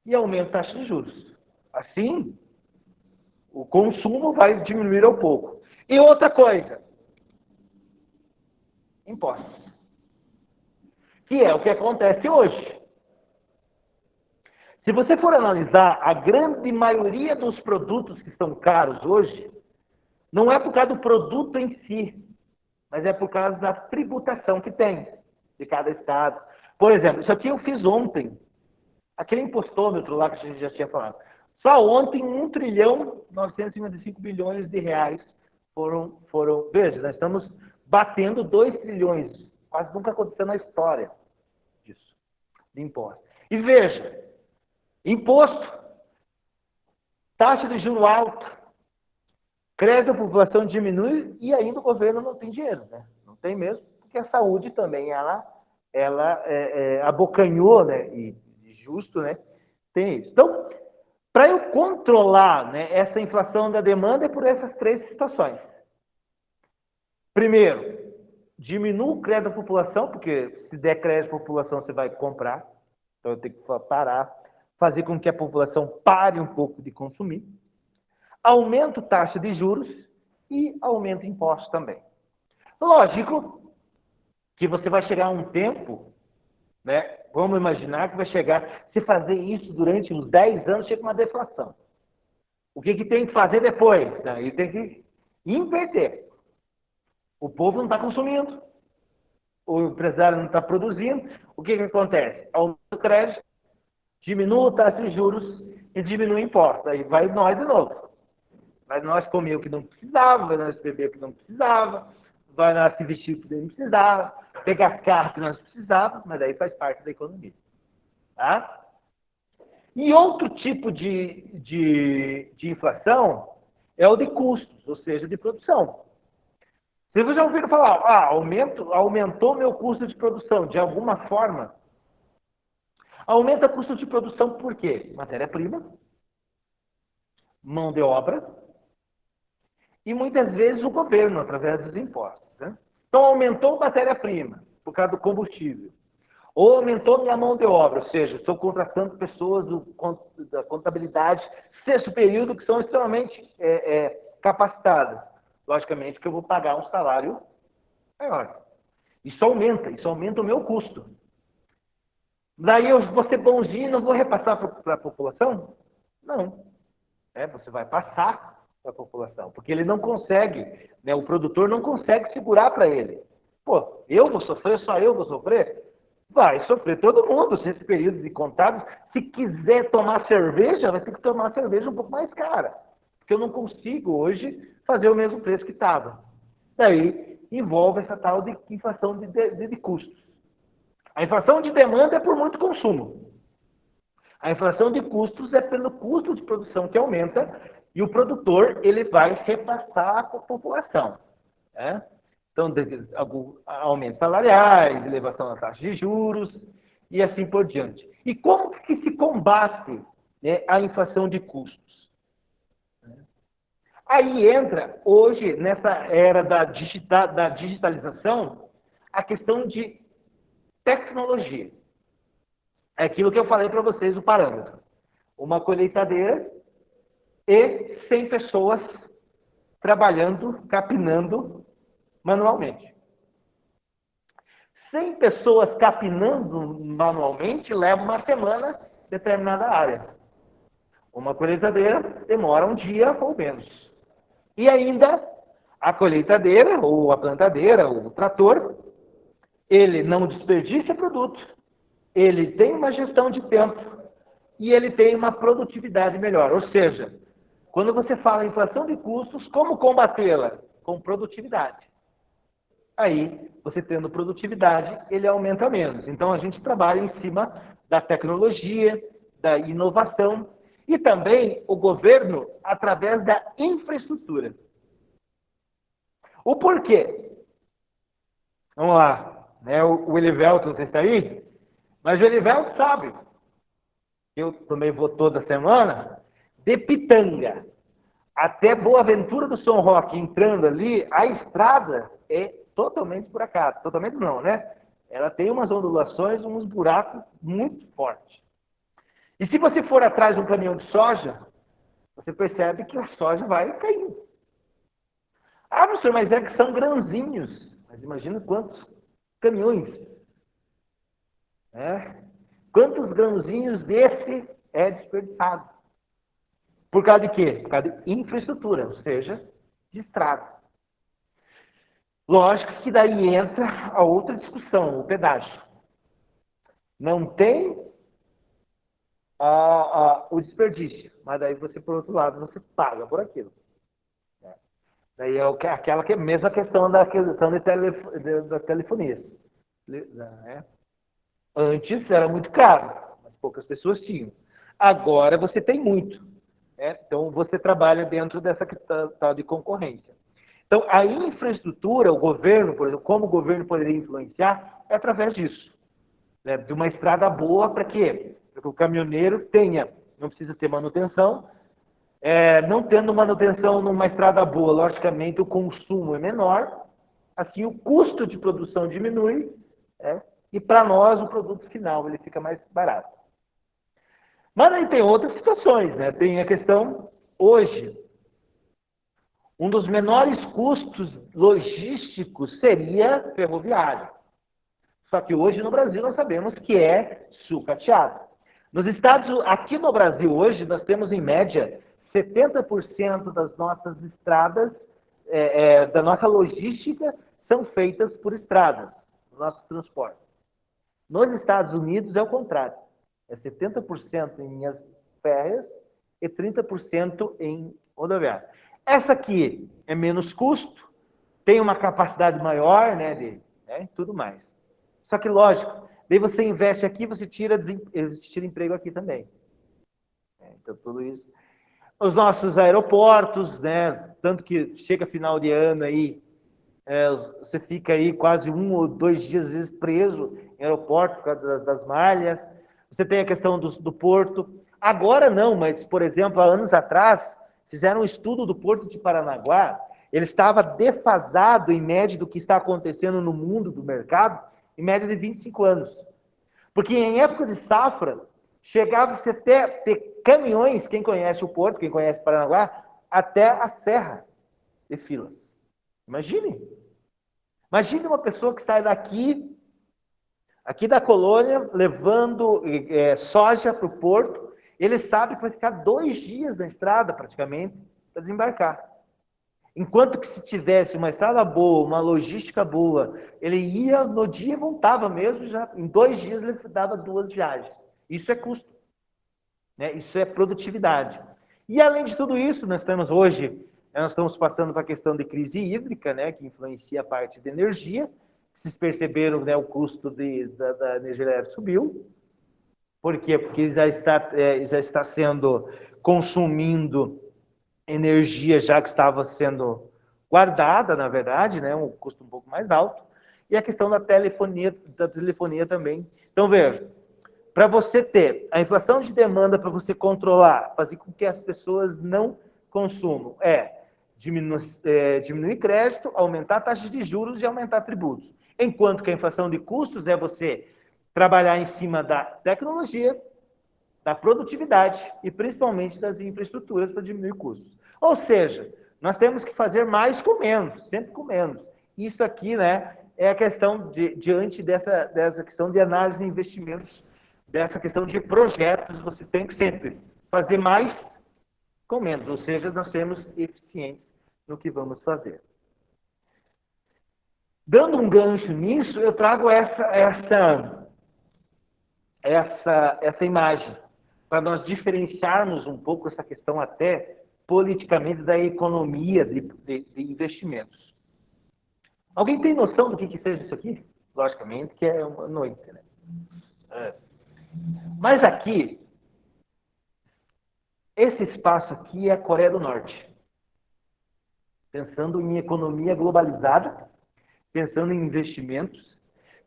e aumenta a taxa de juros. Assim, o consumo vai diminuir ao pouco. E outra coisa, impostos. Que é o que acontece hoje. Se você for analisar, a grande maioria dos produtos que estão caros hoje, não é por causa do produto em si, mas é por causa da tributação que tem de cada estado. Por exemplo, isso aqui eu fiz ontem. Aquele impostômetro lá que a gente já tinha falado. Só ontem, 1 trilhão 955 bilhões de reais foram... Veja, nós estamos batendo 2 trilhões. Quase nunca aconteceu na história disso, de imposto. E veja, imposto, taxa de juro alta, crédito à população diminui e ainda o governo não tem dinheiro, né? Não tem mesmo, porque a saúde também, ela abocanhou, né? E justo, né? Tem isso. Então, para eu controlar, né, essa inflação da demanda é por essas 3 situações. Primeiro, diminua o crédito à população, porque se der crédito à população, você vai comprar. Então, eu tenho que parar, fazer com que a população pare um pouco de consumir. Aumento taxa de juros e aumento impostos também. Lógico que você vai chegar a um tempo, né? Vamos imaginar que vai chegar, se fazer isso durante uns 10 anos, chega uma deflação. O que tem que fazer depois? Aí tem que inverter. O povo não está consumindo, o empresário não está produzindo. O que acontece? Aumenta o crédito, diminui a taxa de juros e diminui o imposto. Aí vai nós de novo. Vai nós comer o que não precisava, vai nós beber o que não precisava, vai nós se vestir o que não precisava, pegar carro que nós precisávamos, mas aí faz parte da economia. Tá? E outro tipo de inflação é o de custos, ou seja, de produção. Vocês já ouviram falar, aumentou meu custo de produção, de alguma forma. Aumenta o custo de produção por quê? Matéria-prima, mão de obra e muitas vezes o governo, através dos impostos. Né? Então, aumentou matéria-prima por causa do combustível. Ou aumentou minha mão de obra, ou seja, estou contratando pessoas da contabilidade sexto período que são extremamente capacitadas. Logicamente que eu vou pagar um salário maior. Isso aumenta o meu custo. Daí eu vou ser bonzinho e não vou repassar para a população? Não. Você vai passar para a população, porque ele não consegue, né, o produtor não consegue segurar para ele. Pô, eu vou sofrer, só eu vou sofrer? Vai sofrer todo mundo nesse período de contábeis. Se quiser tomar cerveja, vai ter que tomar cerveja um pouco mais cara. Porque eu não consigo hoje fazer o mesmo preço que estava. Daí envolve essa tal de inflação de custos. A inflação de demanda é por muito consumo. A inflação de custos é pelo custo de produção que aumenta e o produtor ele vai repassar para a população. Né? Então, aumentos salariais, elevação da taxa de juros e assim por diante. E como que se combate, né, a inflação de custos? Aí entra, hoje, nessa era da digitalização, a questão de tecnologia. É aquilo que eu falei para vocês, o parâmetro. Uma colheitadeira e 100 pessoas trabalhando, capinando manualmente. 100 pessoas capinando manualmente leva uma semana em determinada área. Uma colheitadeira demora um dia ou menos. E ainda a colheitadeira, ou a plantadeira, ou o trator, ele não desperdiça produto, ele tem uma gestão de tempo e ele tem uma produtividade melhor. Ou seja, quando você fala em inflação de custos, como combatê-la? Com produtividade. Aí, você tendo produtividade, ele aumenta menos. Então, a gente trabalha em cima da tecnologia, da inovação e também o governo através da infraestrutura. O porquê? Vamos lá. Né? O Elivelto, não sei se está aí, mas o Elivelto sabe. Eu também vou toda semana, de Pitanga até Boa Ventura do São Roque, entrando ali, a estrada é totalmente por acaso. Totalmente não, né? Ela tem umas ondulações, uns buracos muito fortes. E se você for atrás de um caminhão de soja, você percebe que a soja vai caindo. Ah, professor, mas é que são grãozinhos. Mas imagina quantos caminhões. Né? Quantos grãozinhos desse é desperdiçado? Por causa de quê? Por causa de infraestrutura, ou seja, de estrada. Lógico que daí entra a outra discussão, o pedágio. Não tem o desperdício, mas daí você, por outro lado, você paga por aquilo. Daí é aquela que é a mesma questão da questão da telefonia. Né? Antes era muito caro, mas poucas pessoas tinham. Agora você tem muito. Né? Então você trabalha dentro dessa tal de concorrência. Então a infraestrutura, o governo, por exemplo, como o governo poderia influenciar, é através disso. Né? De uma estrada boa para quê? Para que o caminhoneiro tenha, não precisa ter manutenção. Não tendo manutenção numa estrada boa, logicamente o consumo é menor, assim o custo de produção diminui, e para nós o produto final ele fica mais barato. Mas aí tem outras situações, né? Tem a questão, hoje, um dos menores custos logísticos seria ferroviário. Só que hoje no Brasil nós sabemos que é sucateado. Aqui no Brasil hoje, nós temos em média 70% das nossas estradas, da nossa logística, são feitas por estradas, do nosso transporte. Nos Estados Unidos é o contrário. É 70% em linhas férreas e 30% em rodoviária. Essa aqui é menos custo, tem uma capacidade maior, né, tudo mais. Só que, lógico, daí você investe aqui, você tira emprego aqui também. Então, tudo isso. Os nossos aeroportos, né, tanto que chega final de ano aí, você fica aí quase 1 ou 2 dias, às vezes, preso em aeroporto por causa das malhas. Você tem a questão do porto. Agora não, mas, por exemplo, há anos atrás, fizeram um estudo do Porto de Paranaguá. Ele estava defasado, em média, do que está acontecendo no mundo do mercado, em média de 25 anos. Porque em época de safra, chegava-se até ter caminhões, quem conhece o Porto, quem conhece Paranaguá, até a serra de filas. Imagine. Imagine uma pessoa que sai aqui da colônia, levando soja para o porto. Ele sabe que vai ficar 2 dias na estrada, praticamente, para desembarcar. Enquanto que se tivesse uma estrada boa, uma logística boa, ele ia no dia e voltava mesmo, já em 2 dias ele dava 2 viagens. Isso é custo. Né? Isso é produtividade. E além de tudo isso, nós estamos passando para a questão de crise hídrica, né, que influencia a parte de energia. Vocês perceberam, né, o custo da energia elétrica subiu. Por quê? Porque já está sendo consumindo energia já que estava sendo guardada, na verdade, né, um custo um pouco mais alto. E a questão da telefonia também. Então, veja, para você ter a inflação de demanda, para você controlar, fazer com que as pessoas não consumam, diminuir crédito, aumentar taxas de juros e aumentar tributos. Enquanto que a inflação de custos é você trabalhar em cima da tecnologia, da produtividade e principalmente das infraestruturas para diminuir custos. Ou seja, nós temos que fazer mais com menos, sempre com menos. Isso aqui, né, é a questão diante dessa questão de análise de investimentos, dessa questão de projetos, você tem que sempre fazer mais com menos, ou seja, nós temos eficiência no que vamos fazer. Dando um gancho nisso, eu trago essa imagem, para nós diferenciarmos um pouco essa questão até politicamente da economia de investimentos. Alguém tem noção do que seja isso aqui? Logicamente que é uma noite, né? Mas aqui, esse espaço aqui é a Coreia do Norte. Pensando em economia globalizada, pensando em investimentos.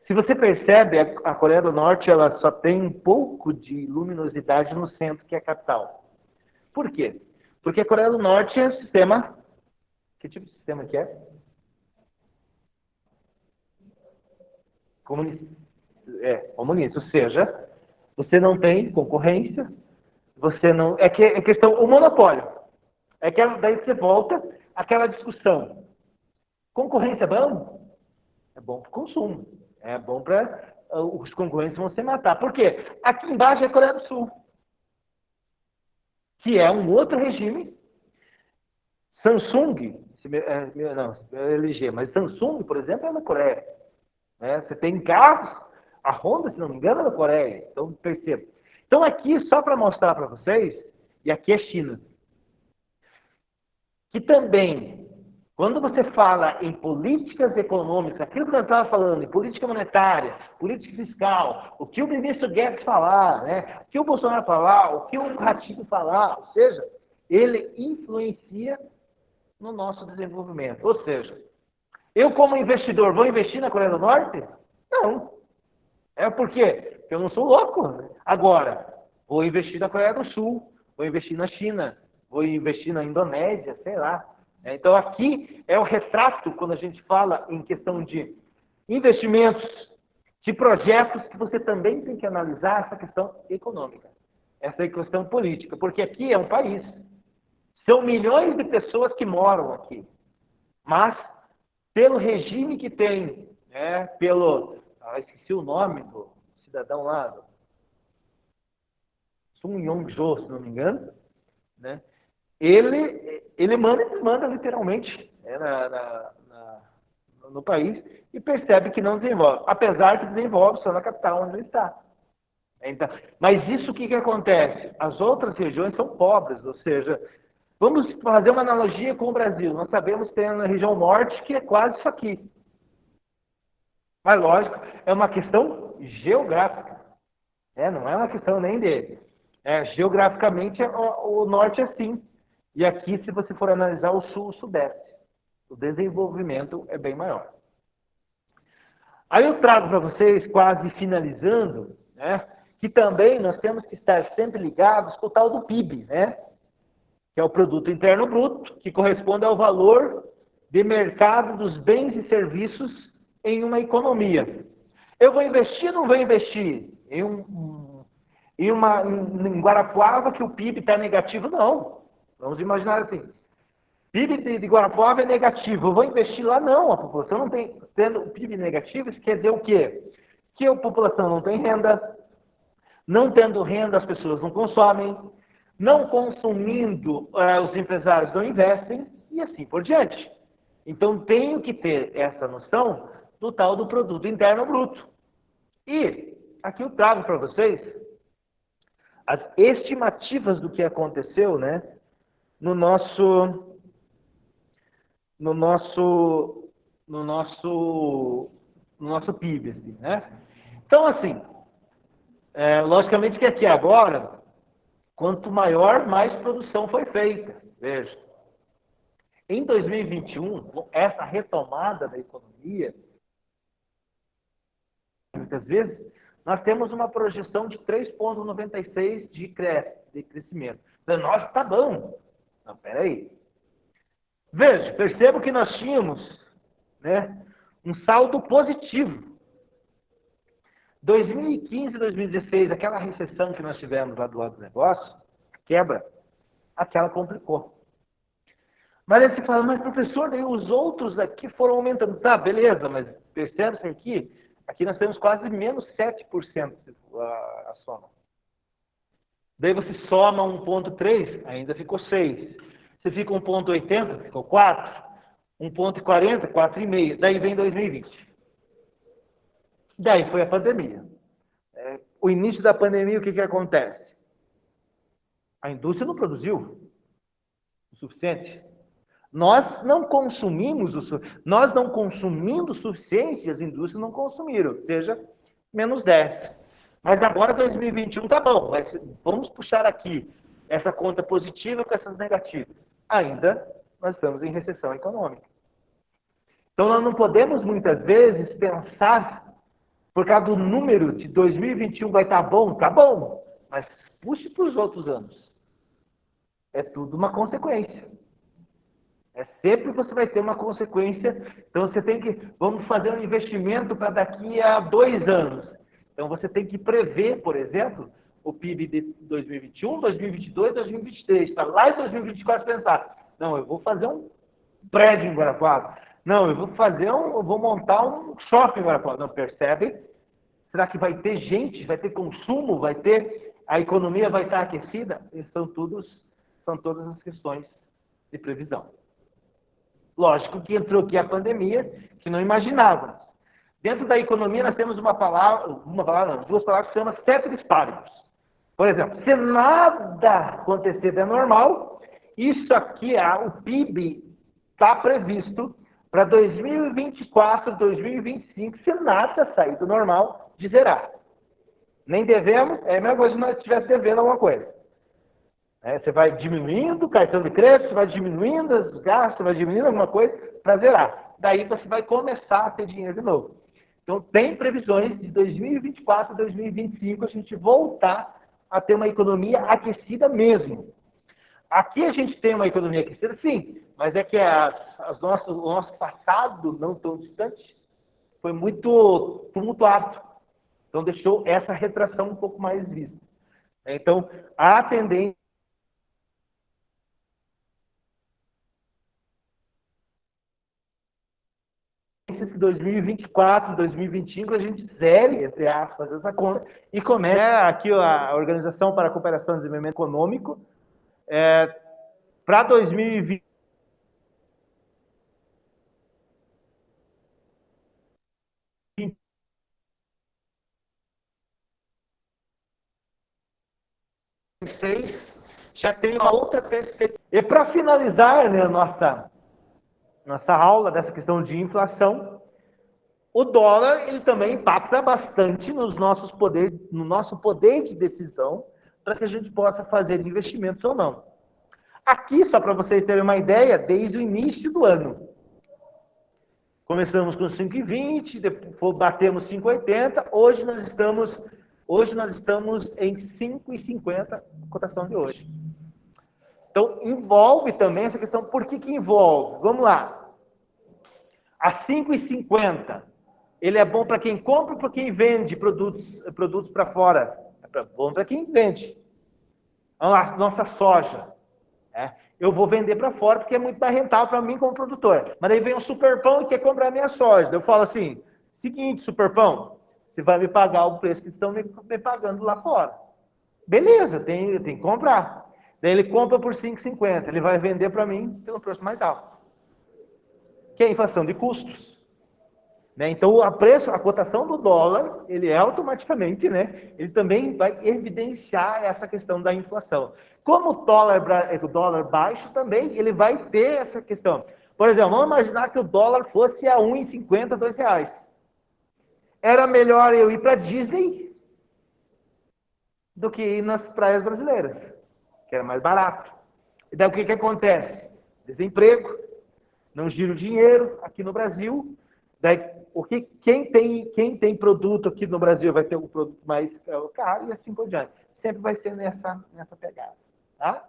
Se você percebe, a Coreia do Norte ela só tem um pouco de luminosidade no centro, que é a capital. Por quê? Porque a Coreia do Norte é um sistema... Que tipo de sistema que é? Comunista. Comunista. Ou seja, você não tem concorrência, você não... É questão... O monopólio. Daí você volta àquela discussão. Concorrência é bom? É bom para o consumo. É bom para os concorrentes vão se matar. Por quê? Aqui embaixo é a Coreia do Sul, que é um outro regime. Samsung, não, é LG, mas Samsung, por exemplo, é na Coreia. Né? Você tem carros, a Honda, se não me engano, é na Coreia. Então, perceba. Então, aqui, só para mostrar para vocês, e aqui é China, que também, quando você fala em políticas econômicas, aquilo que eu estava falando, em política monetária, política fiscal, o que o ministro Guedes falar, né? O que o Bolsonaro falar, o que o Ratinho falar, ou seja, ele influencia no nosso desenvolvimento. Ou seja, eu como investidor vou investir na Coreia do Norte? Não. É por quê? Porque eu não sou louco. Agora, vou investir na Coreia do Sul, vou investir na China, vou investir na Indonésia, sei lá. Então, aqui é o retrato, quando a gente fala em questão de investimentos, de projetos, que você também tem que analisar essa questão econômica, essa questão política, porque aqui é um país. São milhões de pessoas que moram aqui, mas pelo regime que tem, né, esqueci o nome do cidadão lá, Sun Yong-jo, se não me engano, né? Ele manda literalmente, né, no país e percebe que não desenvolve, apesar que desenvolve só na capital onde ele está. Então, mas isso o que acontece? As outras regiões são pobres, ou seja, vamos fazer uma analogia com o Brasil. Nós sabemos que tem na região norte que é quase isso aqui. Mas, lógico, é uma questão geográfica. Não é uma questão nem dele. Geograficamente, o norte é assim. E aqui, se você for analisar o sul, o sudeste, o desenvolvimento é bem maior. Aí eu trago para vocês, quase finalizando, né, que também nós temos que estar sempre ligados com o tal do PIB, né, que é o Produto Interno Bruto, que corresponde ao valor de mercado dos bens e serviços em uma economia. Eu vou investir ou não vou investir em Guarapuava que o PIB está negativo? Não. Vamos imaginar assim. PIB de Guarapuava é negativo. Eu vou investir lá? Não. A população não tem... Tendo o PIB negativo, isso quer dizer o quê? Que a população não tem renda. Não tendo renda, as pessoas não consomem. Não consumindo, os empresários não investem. E assim por diante. Então, tenho que ter essa noção do tal do Produto Interno Bruto. E aqui eu trago para vocês as estimativas do que aconteceu, né, no nosso PIB, assim, né? Então, assim, logicamente que aqui agora, quanto maior, mais produção foi feita. Veja, em 2021, essa retomada da economia, muitas vezes, nós temos uma projeção de 3,96 de crescimento. Então, nossa, tá bom. Não, peraí. Veja, percebo que nós tínhamos, né, um saldo positivo. 2015 e 2016, aquela recessão que nós tivemos lá do lado do negócio, quebra, aquela complicou. Mas aí você fala, mas professor, daí os outros aqui foram aumentando. Tá, beleza, mas percebe-se aqui nós temos quase menos 7% a soma. Daí você soma 1,3, ainda ficou 6. Você fica 1,80, ficou 4. 1,40, 4,5. Daí vem 2020. Daí foi a pandemia. O início da pandemia, o que acontece? A indústria não produziu o suficiente. Nós não consumimos nós não consumindo o suficiente, as indústrias não consumiram, ou seja, menos 10. Mas agora 2021 tá bom, mas vamos puxar aqui essa conta positiva com essas negativas. Ainda nós estamos em recessão econômica. Então, nós não podemos, muitas vezes, pensar, por causa do número de 2021 vai estar bom, tá bom, mas puxe para os outros anos. É tudo uma consequência. É sempre você vai ter uma consequência. Então, você tem que, vamos fazer um investimento para daqui a 2 anos. Então, você tem que prever, por exemplo, o PIB de 2021, 2022, 2023, para lá em 2024 pensar, não, eu vou fazer um prédio em Guarapuava. Não, eu vou montar um shopping em Guarapuava. Não, percebe? Será que vai ter gente, vai ter consumo, a economia vai estar aquecida? São todas as questões de previsão. Lógico que entrou aqui a pandemia, que não imaginávamos. Dentro da economia nós temos duas palavras que chamam ceteris paribus. Por exemplo, se nada acontecer de anormal, isso aqui, o PIB está previsto para 2024, 2025, se nada sair do normal, de zerar. Nem devemos, é a mesma coisa se nós estivéssemos devendo alguma coisa. Você vai diminuindo o cartão de crédito, você vai diminuindo os gastos, você vai diminuindo alguma coisa para zerar. Daí você vai começar a ter dinheiro de novo. Então, tem previsões de 2024, 2025, a gente voltar a ter uma economia aquecida mesmo. Aqui a gente tem uma economia aquecida, sim, mas é que o nosso passado, não tão distante, foi muito tumultuado. Então, deixou essa retração um pouco mais vista. Então, a tendência que 2024, 2025 a gente zere, entre aspas, essa conta e comece. Aqui a Organização para a Cooperação e Desenvolvimento Econômico, para 2020, já tem uma outra perspectiva. E para finalizar, né, nossa aula dessa questão de inflação, o dólar ele também impacta bastante no nosso poder de decisão para que a gente possa fazer investimentos ou não. Aqui, só para vocês terem uma ideia, desde o início do ano. Começamos com 5,20, depois batemos 5,80, hoje nós estamos em 5,50, cotação de hoje. Então, envolve também essa questão, por que envolve? Vamos lá. A 5,50, ele é bom para quem compra ou para quem vende produtos para fora? É bom para quem vende. A nossa soja. Eu vou vender para fora porque é muito mais rentável para mim como produtor. Mas aí vem um Superpão e quer comprar minha soja. Eu falo assim, seguinte, Superpão, você vai me pagar o preço que estão me pagando lá fora. Beleza, tem que comprar. Daí ele compra por 5,50, ele vai vender para mim pelo preço mais alto. Que é a inflação de custos. Então, a cotação do dólar, ele automaticamente, ele também vai evidenciar essa questão da inflação. Como o dólar baixo também, ele vai ter essa questão. Por exemplo, vamos imaginar que o dólar fosse a 1,50, R$2. Era melhor eu ir para Disney do que ir nas praias brasileiras, que era mais barato. E daí o que acontece? Desemprego, não gira o dinheiro aqui no Brasil. Daí, quem tem produto aqui no Brasil vai ter um produto mais caro e assim por diante. Sempre vai ser nessa pegada. Tá?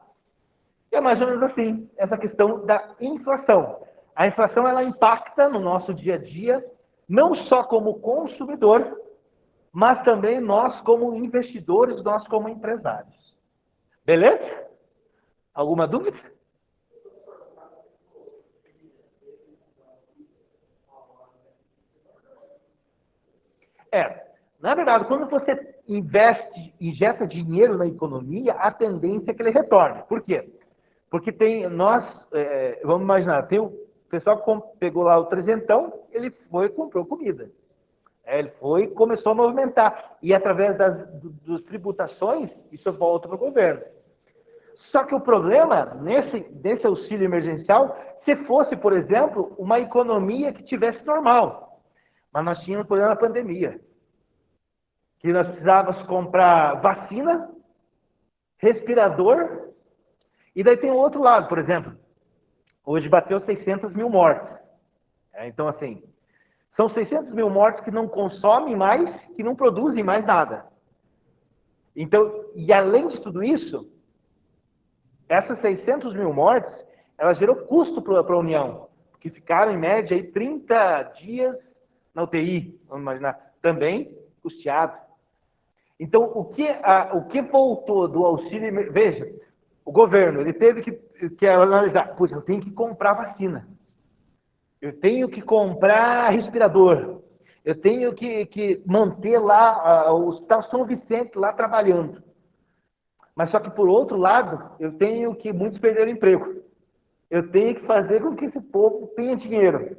E é mais ou menos assim, essa questão da inflação. A inflação, ela impacta no nosso dia a dia, não só como consumidor, mas também nós como investidores, nós como empresários. Beleza? Alguma dúvida? Na verdade, quando você injeta dinheiro na economia, a tendência é que ele retorne. Por quê? Porque vamos imaginar, tem o pessoal que pegou lá o trezentão, ele foi e comprou comida. Ele foi e começou a movimentar. E através das tributações, isso volta para o governo. Só que o problema, nesse auxílio emergencial, se fosse, por exemplo, uma economia que tivesse normal. Mas nós tínhamos problema na pandemia. Que nós precisávamos comprar vacina, respirador, e daí tem o outro lado, por exemplo. Hoje bateu 600 mil mortes. Então, assim, são 600 mil mortes que não consomem mais, que não produzem mais nada. Então, e além de tudo isso, essas 600 mil mortes, ela gerou custo para a União, que ficaram, em média, aí 30 dias na UTI, vamos imaginar, também custeado. Então, o que voltou do auxílio... Veja, o governo ele teve que analisar, puxa, eu tenho que comprar vacina, eu tenho que comprar respirador, eu tenho que manter lá o Hospital São Vicente lá trabalhando. Mas só que, por outro lado, eu tenho que muitos perderam emprego. Eu tenho que fazer com que esse povo tenha dinheiro.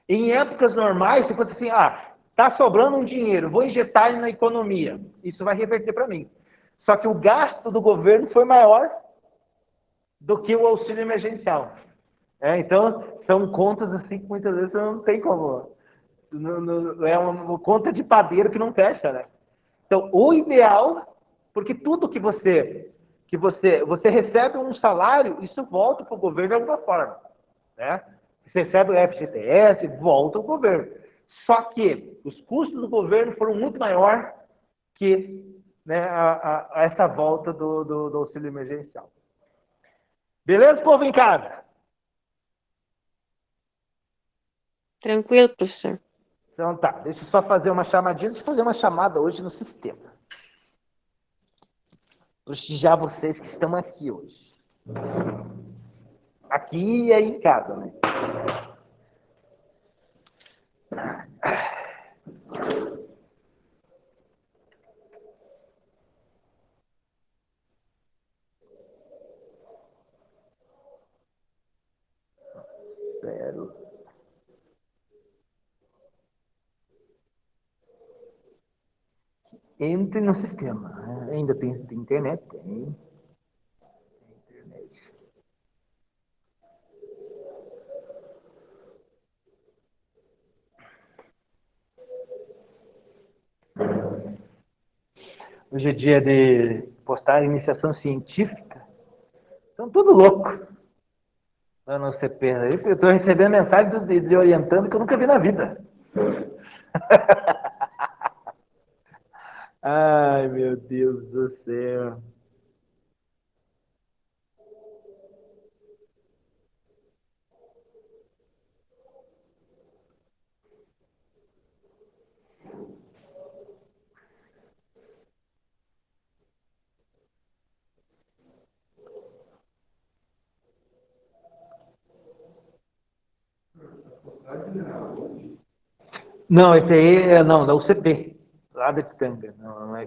Em épocas normais, você pode dizer assim, está sobrando um dinheiro, vou injetar ele na economia. Isso vai reverter para mim. Só que o gasto do governo foi maior do que o auxílio emergencial. Então, são contas assim que muitas vezes não tem como. É uma conta de padeiro que não fecha, né? Então, o ideal, porque tudo que você recebe um salário, isso volta para o governo de alguma forma, né? Você recebe o FGTS, volta ao governo. Só que os custos do governo foram muito maiores que, né, a essa volta do auxílio emergencial. Beleza, povo em casa? Tranquilo, professor. Então tá, deixa eu só fazer uma chamadinha. Deixa eu fazer uma chamada hoje no sistema. Prestigiar vocês que estão aqui hoje. Aqui e aí em casa, né? Zero. Entre no sistema. Ainda tem internet? Tem. Internet. Hoje é dia de postar iniciação científica. Estão tudo louco. Lá no CP. Eu estou recebendo mensagem de orientando que eu nunca vi na vida. Ai, meu Deus do céu. Não, esse aí é não, da UCP, lá da Pitanga. Não é